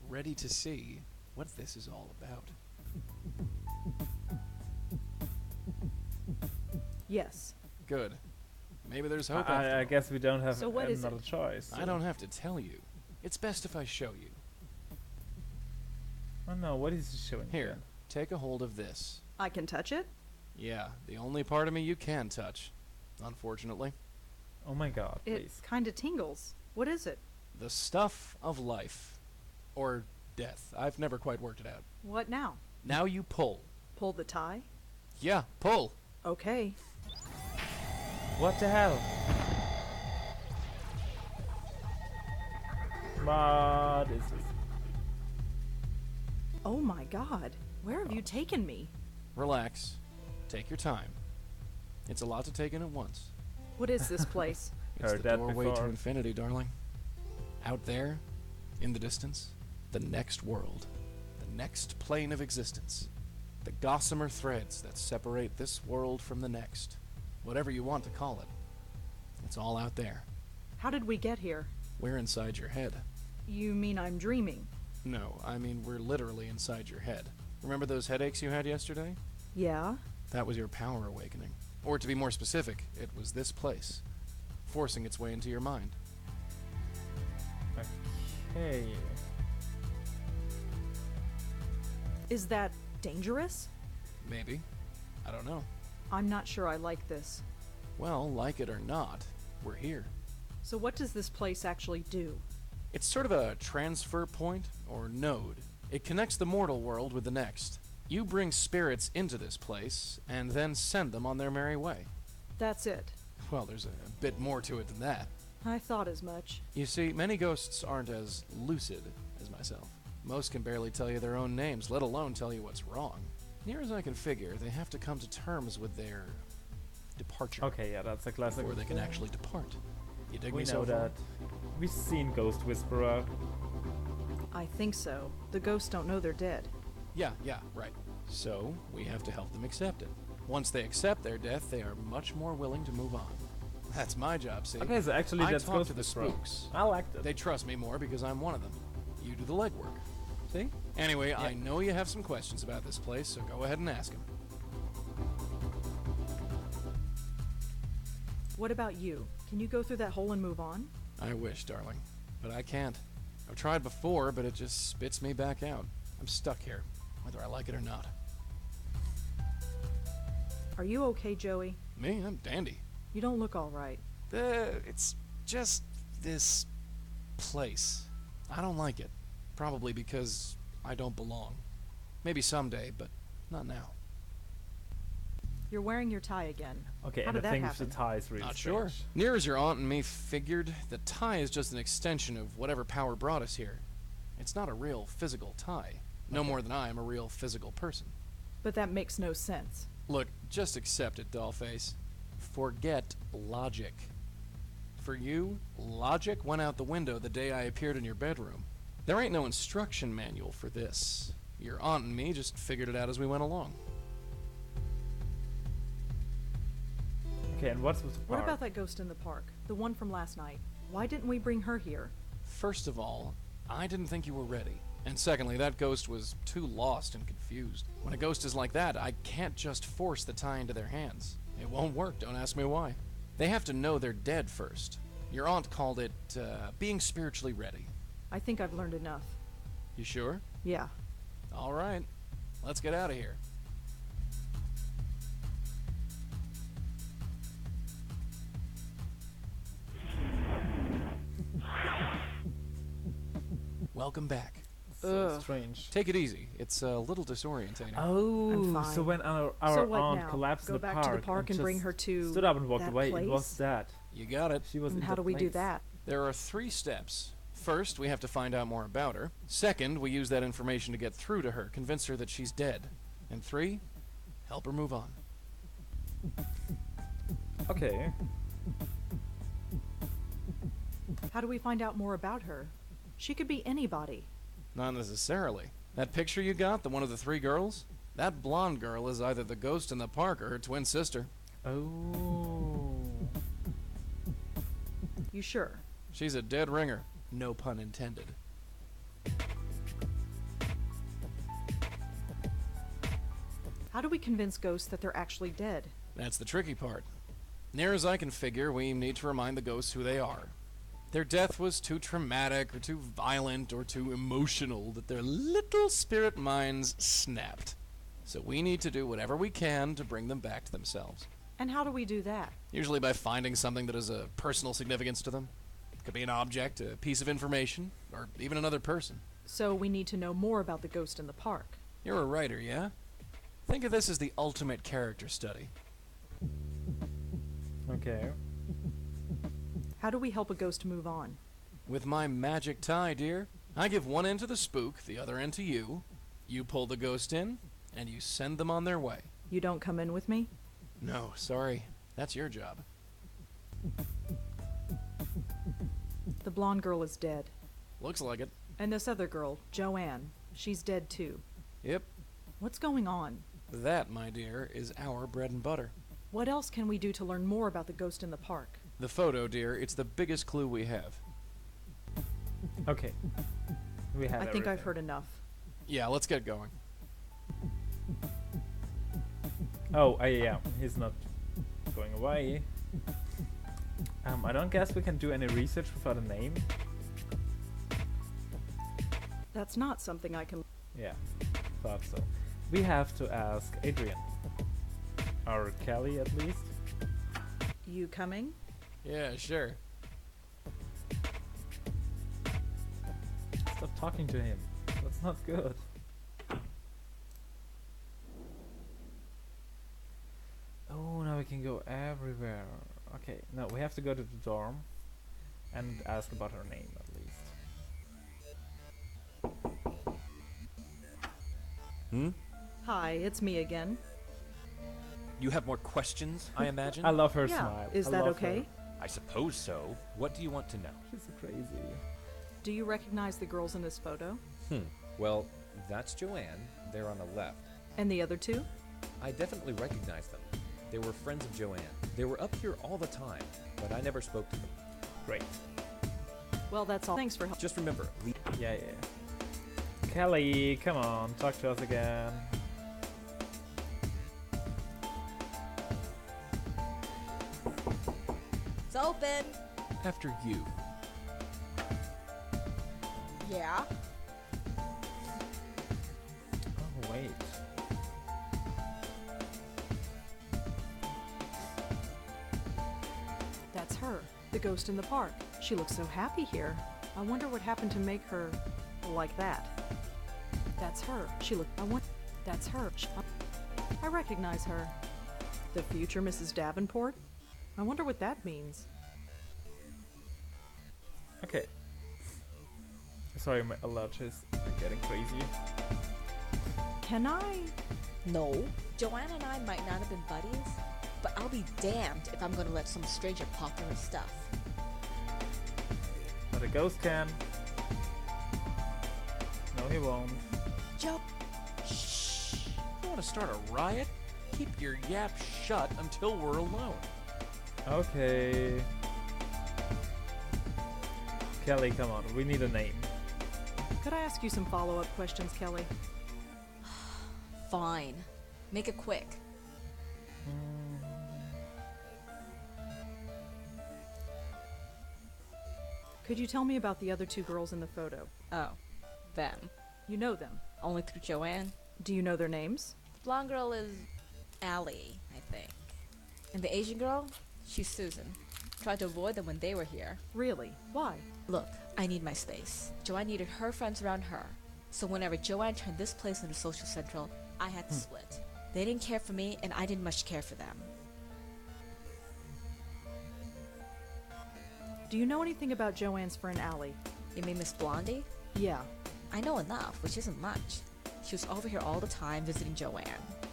Ready to see what this is all about. Yes. Good. Maybe there's hope I after guess we don't have So what is another it? choice. all. I don't have to tell you. It's best if I show you. Oh no, what is he showing? Here, again? take a hold of this. I can touch it? Yeah, the only part of me you can touch. Unfortunately. Oh my god, It please. kinda tingles. What is it? The stuff of life. Or death. I've never quite worked it out. What now? Now you pull. Pull the tie? Yeah, pull. Okay. What the hell? What is this? Oh my god. Where have you taken me? Relax. Take your time. It's a lot to take in at once. What is this place? It's Heard the that doorway to before. infinity, darling. Out there, in the distance, the next world, the next plane of existence, the gossamer threads that separate this world from the next, whatever you want to call it. It's all out there. How did we get here? We're inside your head. You mean I'm dreaming? No, I mean we're literally inside your head. Remember those headaches you had yesterday? Yeah? That was your power awakening. Or to be more specific, it was this place, forcing its way into your mind. Okay. Is that dangerous? Maybe. I don't know. I'm not sure I like this. Well, like it or not, we're here. So what does this place actually do? It's sort of a transfer point, or node. It connects the mortal world with the next. You bring spirits into this place, and then send them on their merry way. That's it. Well, there's a bit more to it than that. I thought as much. You see, many ghosts aren't as lucid as myself. Most can barely tell you their own names, let alone tell you what's wrong. Near as I can figure, they have to come to terms with their departure. Okay, yeah, that's a classic. Before they can actually depart. You dig We me know so far? that. We've seen Ghost Whisperer. I think so. The ghosts don't know they're dead. Yeah, right. So, we have to help them accept it. Once they accept their death, they are much more willing to move on. That's my job, see? Okay, so actually I that's talk Ghost to the Whisperer. spooks. I liked it. They trust me more because I'm one of them. You do the legwork. See? Anyway, Yeah. I know you have some questions about this place, so go ahead and ask them. What about you? Can you go through that hole and move on? I wish, darling. But I can't. I've tried before, but it just spits me back out. I'm stuck here, whether I like it or not. Are you okay, Joey? Me? I'm dandy. You don't look all right. It's just this place. I don't like it. Probably because I don't belong. Maybe someday, but not now. You're wearing your tie again. Okay, How and did the that thing with happen? the tie is really Not strange. sure. Near as your aunt and me figured, the tie is just an extension of whatever power brought us here. It's not a real physical tie. No more than I am a real physical person. But that makes no sense. Look, just accept it, dollface. Forget logic. For you, logic went out the window the day I appeared in your bedroom. There ain't no instruction manual for this. Your aunt and me just figured it out as we went along. Okay, and what's with the What park? about that ghost in the park? The one from last night. Why didn't we bring her here? First of all, I didn't think you were ready. And secondly, that ghost was too lost and confused. When a ghost is like that, I can't just force the tie into their hands. It won't work, don't ask me why. They have to know they're dead first. Your aunt called it, being spiritually ready. I think I've learned enough. You sure? Yeah. All right. Let's get out of here. Welcome back. So strange. Take it easy. It's a little disorientating. Oh, I'm fine. so when our So what aunt now? collapsed Go in the back park, to the park and bring just her to stood up and walked that away. It place? was that. You got it. She was And in how the do we do place. that? There are 3 steps. First, we have to find out more about her. Second, we use that information to get through to her, convince her that she's dead. And 3, help her move on. Okay. How do we find out more about her? She could be anybody. Not necessarily. That picture you got, the one of the 3 girls? That blonde girl is either the ghost in the park or her twin sister. Oh. You sure? She's a dead ringer. No pun intended. How do we convince ghosts that they're actually dead? That's the tricky part. Near as I can figure, we need to remind the ghosts who they are. Their death was too traumatic, or too violent, or too emotional that their little spirit minds snapped. So we need to do whatever we can to bring them back to themselves. And how do we do that? Usually by finding something that has a personal significance to them. It could be an object, a piece of information, or even another person. So we need to know more about the ghost in the park. You're a writer, yeah? Think of this as the ultimate character study. Okay. How do we help a ghost move on? With my magic tie, dear, I give one end to the spook, the other end to you. You pull the ghost in, and you send them on their way. You don't come in with me? No, sorry. That's your job. The blonde girl is dead. Looks like it. And this other girl, Joanne, she's dead too. Yep. What's going on? That, my dear, is our bread and butter. What else can we do to learn more about the ghost in the park? The photo, dear, it's the biggest clue we have. Okay. We have I think I've everything. heard enough. Yeah, let's get going. Oh, yeah, he's not going away. I don't guess we can do any research without a name. That's not something I can. Yeah, thought so. We have to ask Adrian. Or Kelly, at least. You coming? Yeah, sure. Stop talking to him. That's not good. Oh, now we can go everywhere. Okay, no, we have to go to the dorm and ask about her name at least. Hmm? Hi, it's me again. You have more questions, I imagine? I love her Yeah, smile. is I that love okay? her. I suppose so. What do you want to know? She's so crazy. Do you recognize the girls in this photo? Well, that's Joanne, there on the left. And the other two? I definitely recognize them. They were friends of Joanne. They were up here all the time, but I never spoke to them. Great. Well, that's all. Thanks for help. Just remember, Yeah. Kelly, come on, talk to us again. It's open. After you. Yeah. Oh, wait. That's her, the ghost in the park. She looks so happy here. I wonder what happened to make her like that. That's her. That's her. I recognize her. The future Mrs. Davenport? I wonder what that means. Okay. Sorry, my allergies are getting crazy. Can I? No. Joanne and I might not have been buddies, but I'll be damned if I'm gonna let some stranger pop in her stuff. But a ghost can. No, he won't. Joe. Shh. You want to start a riot? Keep your yap shut until we're alone. Okay. Kelly, come on, we need a name. Could I ask you some follow-up questions, Kelly? Fine. Make it quick. Could you tell me about the other two girls in the photo? Oh. Them. You know them. Only through Joanne. Do you know their names? The blonde girl is Allie, I think. And the Asian girl? She's Susan. Tried to avoid them when they were here. Really? Why? Look, I need my space. Joanne needed her friends around her. So whenever Joanne turned this place into social central, I had to split. They didn't care for me, and I didn't much care for them. Do you know anything about Joanne's friend Allie? You mean Miss Blondie? Yeah. I know enough, which isn't much. She was over here all the time visiting Joanne.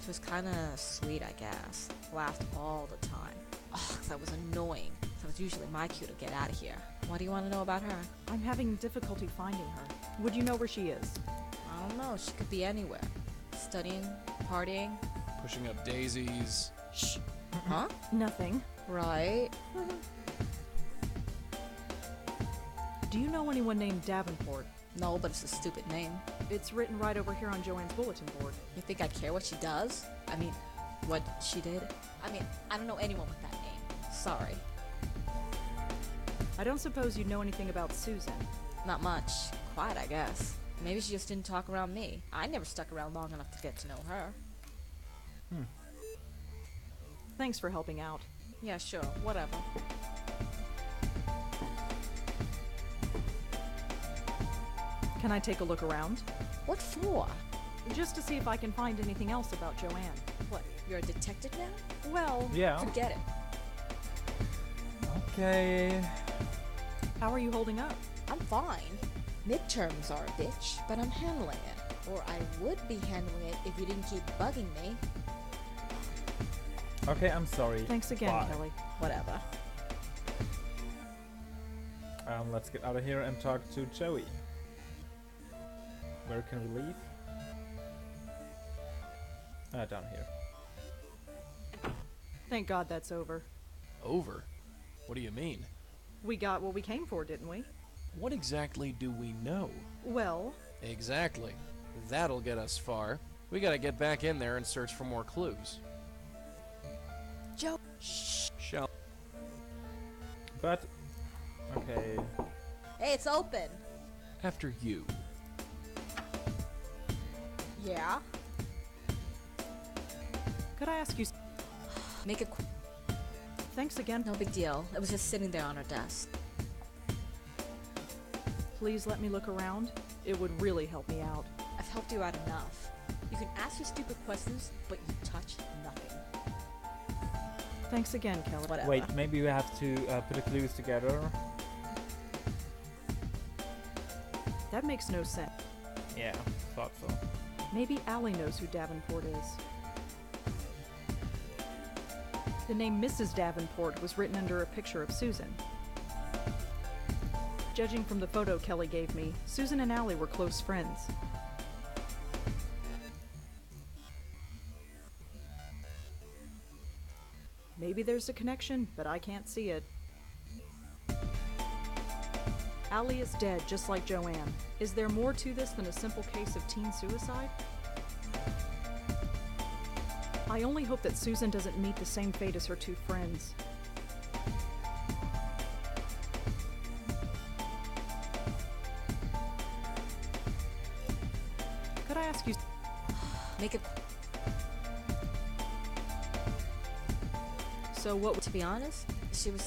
She was kinda sweet, I guess. Laughed all the time. Ugh, that was annoying. So it's usually my cue to get out of here. What do you want to know about her? I'm having difficulty finding her. Would you know where she is? I don't know. She could be anywhere. Studying, partying. Pushing up daisies. Shh. Huh? Nothing. Right. Do you know anyone named Davenport? No, but it's a stupid name. It's written right over here on Joanne's bulletin board. You think I'd care what she does? I mean, what she did? I mean, I don't know anyone with that name. Sorry. I don't suppose you know anything about Susan. Not much. Quiet, I guess. Maybe she just didn't talk around me. I never stuck around long enough to get to know her. Thanks for helping out. Yeah, sure. Whatever. Can I take a look around? What for? Just to see if I can find anything else about Joanne. What, you're a detective now? Well, Yeah. Forget it. Okay. how are you holding up? I'm fine. Midterms are a bitch, but I'm handling it. Or I would be handling it if you didn't keep bugging me. Okay, I'm sorry. Thanks again, Bye. Kelly. Whatever. Let's get out of here and talk to Joey. Where can we leave? Down here. Thank God that's over. Over? What do you mean? We got what we came for, didn't we? What exactly do we know? Well, Exactly. That'll get us far. We gotta get back in there and search for more clues. Joe. Shall. But okay. Hey, it's open. After you. Yeah. Could I ask you? Make it Thanks again. no big deal. It was just sitting there on her desk. Please let me look around. It would really help me out. I've helped you out enough. You can ask your stupid questions, but you touch nothing. Thanks again, Kelly. Whatever. Wait, maybe we have to put the clues together. That makes no sense. Yeah, thought so. Maybe Allie knows who Davenport is. The name Mrs. Davenport was written under a picture of Susan. Judging from the photo Kelly gave me, Susan and Allie were close friends. Maybe there's a connection, but I can't see it. Allie is dead, just like Joanne. Is there more to this than a simple case of teen suicide? I only hope that Susan doesn't meet the same fate as her two friends. Could I ask you? Make it. So what? To be honest, she was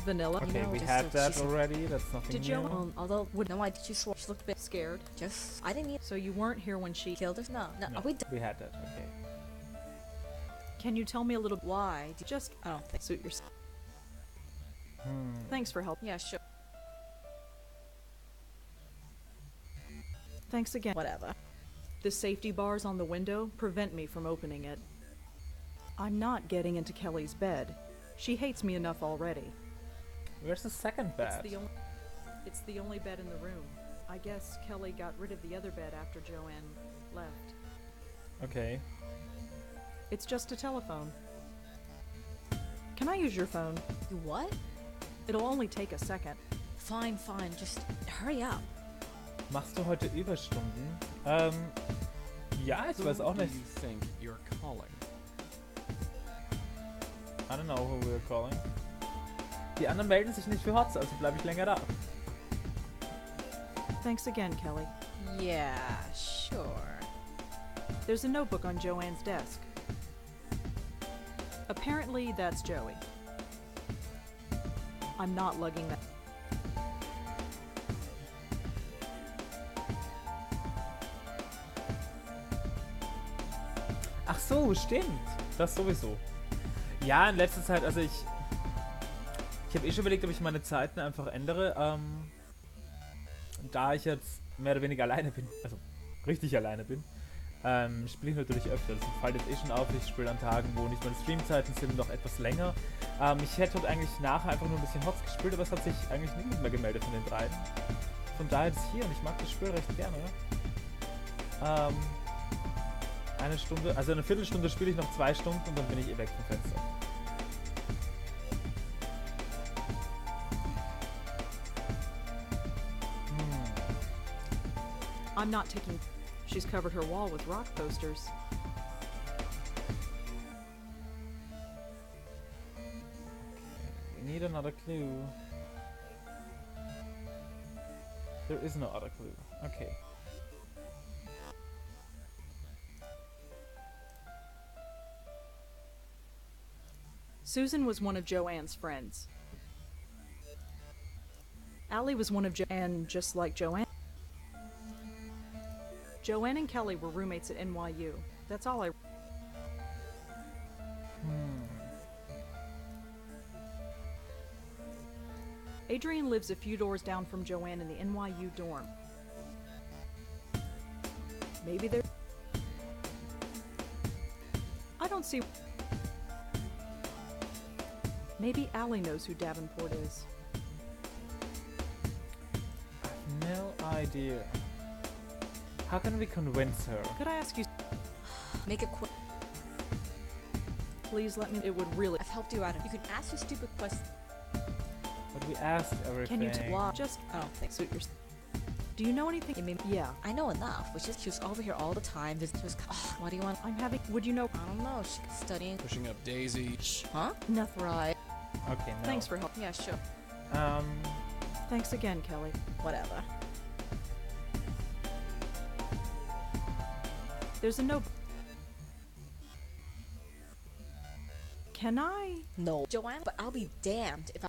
Vanilla. You Okay, know, we just had so that she's- already. That's nothing Did new. you? although no, I she swore she looked a bit Scared. Just I didn't even So you weren't here when she killed her. No, No, we we had that. Okay. Can you tell me a little? Why? Just I don't think. suit yourself. Hmm. Thanks for help. Yeah, sure. Thanks again. Whatever. The safety bars on the window prevent me from opening it. I'm not getting into Kelly's bed. She hates me enough already. Where's the second bed? It's the only bed in the room. I guess Kelly got rid of the other bed after Joanne left. Okay. It's just a telephone. Can I use your phone? You what? It'll only take a second. Fine. Just hurry up. Machst du heute Überstunden? Ja, ich weiß auch Who do nicht. you think you're calling? I don't know who we're calling. Die anderen melden sich nicht für Hots, also bleibe ich länger da. Thanks again, Kelly. Yeah, sure. There's a notebook on Joanne's desk. Apparently, that's Joey. I'm not lugging that. Ach so, stimmt. Das sowieso. Ja, in letzter Zeit, also ich habe schon überlegt, ob ich meine Zeiten einfach ändere. Da ich jetzt mehr oder weniger alleine bin, also richtig alleine bin, spiele ich natürlich öfter. Das fällt jetzt schon auf, ich spiele an Tagen, wo nicht meine Streamzeiten sind, noch etwas länger. Ich hätte heute eigentlich nachher einfach nur ein bisschen Hots gespielt, aber es hat sich eigentlich niemand mehr gemeldet von den dreien. Von daher ist es hier und ich mag das Spiel recht gerne. Eine Stunde, also eine Viertelstunde spiele ich noch 2 Stunden und dann bin ich weg vom Fenster. I'm not taking. She's covered her wall with rock posters. We need another clue. There is no other clue. Okay. Susan was one of Joanne's friends. Allie was one of and just like Joanne. Joanne and Kelly were roommates at NYU. That's all I. Adrian lives a few doors down from Joanne in the NYU dorm. Maybe there. I don't see. Maybe Allie knows who Davenport is. No idea. How can we convince her? Could I ask you? Make it quick. Please let me. It would really. I've helped you out. You can ask your stupid questions. But we asked everything. Can you just I don't think. suit your? Do you know anything? You mean, Yeah. I know enough, which is she was over here all the time. She was, what do you want? I'm having. Would you know? I don't know. She's studying. Pushing up Daisy. Huh? Nothing. Right. Okay, no. Thanks for help. Yeah, sure. Thanks again, Kelly. Whatever. There's a note. Can I? No. Joanne, but I'll be damned if I.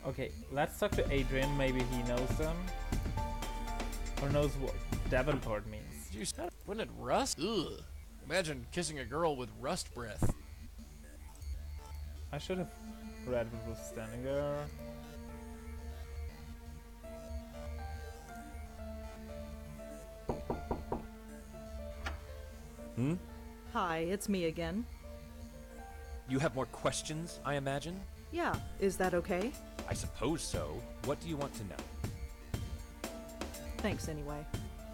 Okay, let's talk to Adrian. Maybe he knows them. Or knows what Davenport means. Did you stop? Wouldn't it rust? Ugh. Imagine kissing a girl with rust breath. I should have read what was standing there. Hmm? Hi, it's me again. You have more questions, I imagine? Yeah, is that okay? I suppose so. What do you want to know? Thanks anyway.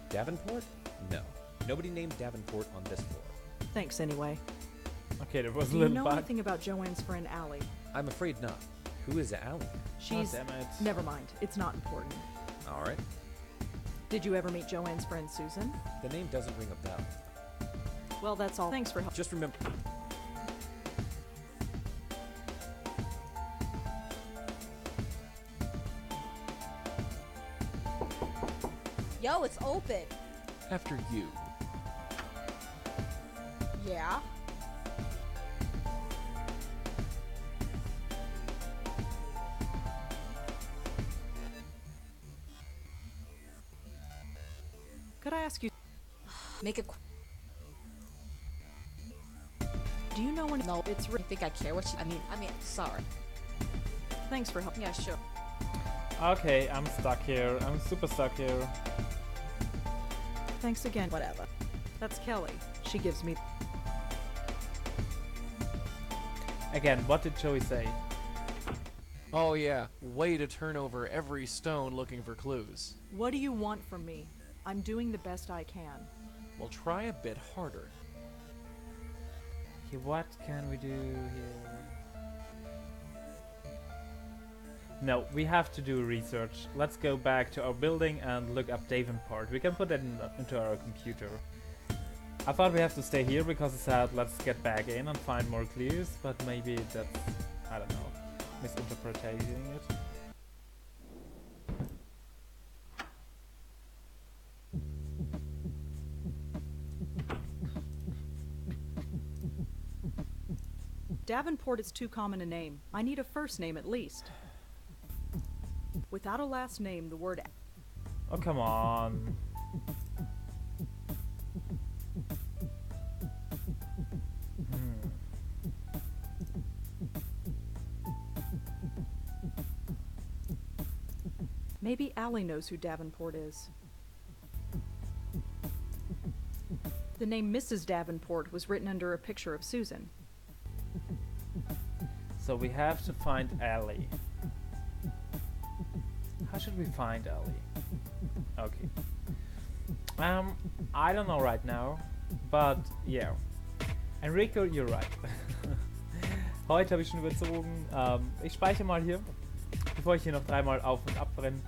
Davenport? No. Nobody named Davenport on this floor. Thanks anyway. Okay, there was a Do you little know bug. anything about Joanne's friend Allie? I'm afraid not. Who is Allie? She's. damn it. Never mind. It's not important. Alright. Did you ever meet Joanne's friend Susan? The name doesn't ring a bell. Well, that's all. Thanks for help. Just remember. Yo, it's open. After you. Yeah. Could I ask you? Make it. Do you know when? No, it's. You think I care what she? I mean, sorry. Thanks for helping. Yeah, sure. Okay, I'm stuck here. I'm super stuck here. Thanks again. Whatever. That's Kelly. She gives me. Again, what did Joey say? Oh yeah, way to turn over every stone looking for clues. What do you want from me? I'm doing the best I can. Well, try a bit harder. Okay, what can we do here? No, we have to do research. Let's go back to our building and look up Davenport. We can put that into our computer. I thought we have to stay here because it said let's get back in and find more clues, but maybe that's, I don't know, misinterpreting it. Davenport is too common a name. I need a first name at least. Without a last name, the word. Oh, come on. Maybe Allie knows who Davenport is. The name Mrs. Davenport was written under a picture of Susan. So we have to find Ellie. How should we find Ellie? Okay. I don't know right now, but yeah. Enrico, you're right. Heute habe ich schon überzogen. Ich speichere mal hier, bevor ich hier noch dreimal auf und ab brenne.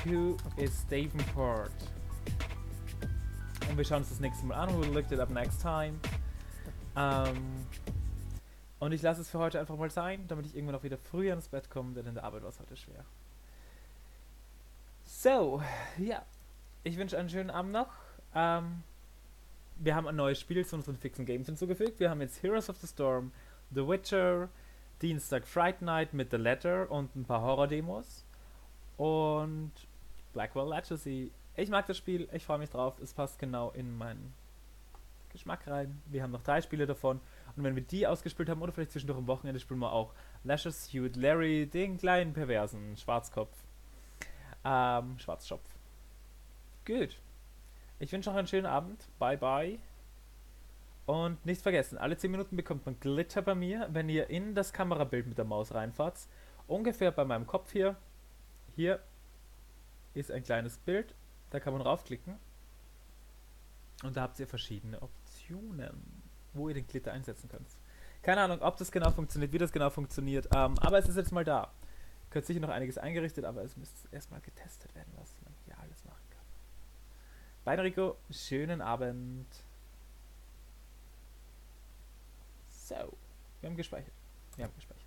Who is Davenport? Und wir schauen uns das nächste Mal an. We'll look it up next time. Und ich lasse es für heute einfach mal sein, damit ich irgendwann auch wieder früher ins Bett komme, denn in der Arbeit war es heute schwer. So, ja. Ich wünsche einen schönen Abend noch. Wir haben ein neues Spiel zu unseren fixen Games hinzugefügt. Wir haben jetzt Heroes of the Storm, The Witcher, Dienstag Fright Night mit The Letter und ein paar Horror-Demos. Und Blackwell Legacy. Ich mag das Spiel, ich freue mich drauf. Es passt genau in meinen Geschmack rein. Wir haben noch 3 Spiele davon. Und wenn wir die ausgespielt haben oder vielleicht zwischendurch am Wochenende, spielen wir auch Lashes Suit Larry, den kleinen perversen Schwarzkopf. Schwarzschopf. Gut. Ich wünsche noch einen schönen Abend. Bye bye. Und nicht vergessen, alle 10 Minuten bekommt man Glitter bei mir, wenn ihr in das Kamerabild mit der Maus reinfahrt. Ungefähr bei meinem Kopf hier. Hier ist ein kleines Bild. Da kann man raufklicken. Und da habt ihr verschiedene Optionen, wo ihr den Glitter einsetzen könnt. Keine Ahnung, ob das genau funktioniert, wie das genau funktioniert. Aber es ist jetzt mal da. Könnt sicher noch einiges eingerichtet, aber es müsste erstmal getestet werden, was man hier alles macht. Bye, Rico. Schönen Abend. So, wir haben gespeichert.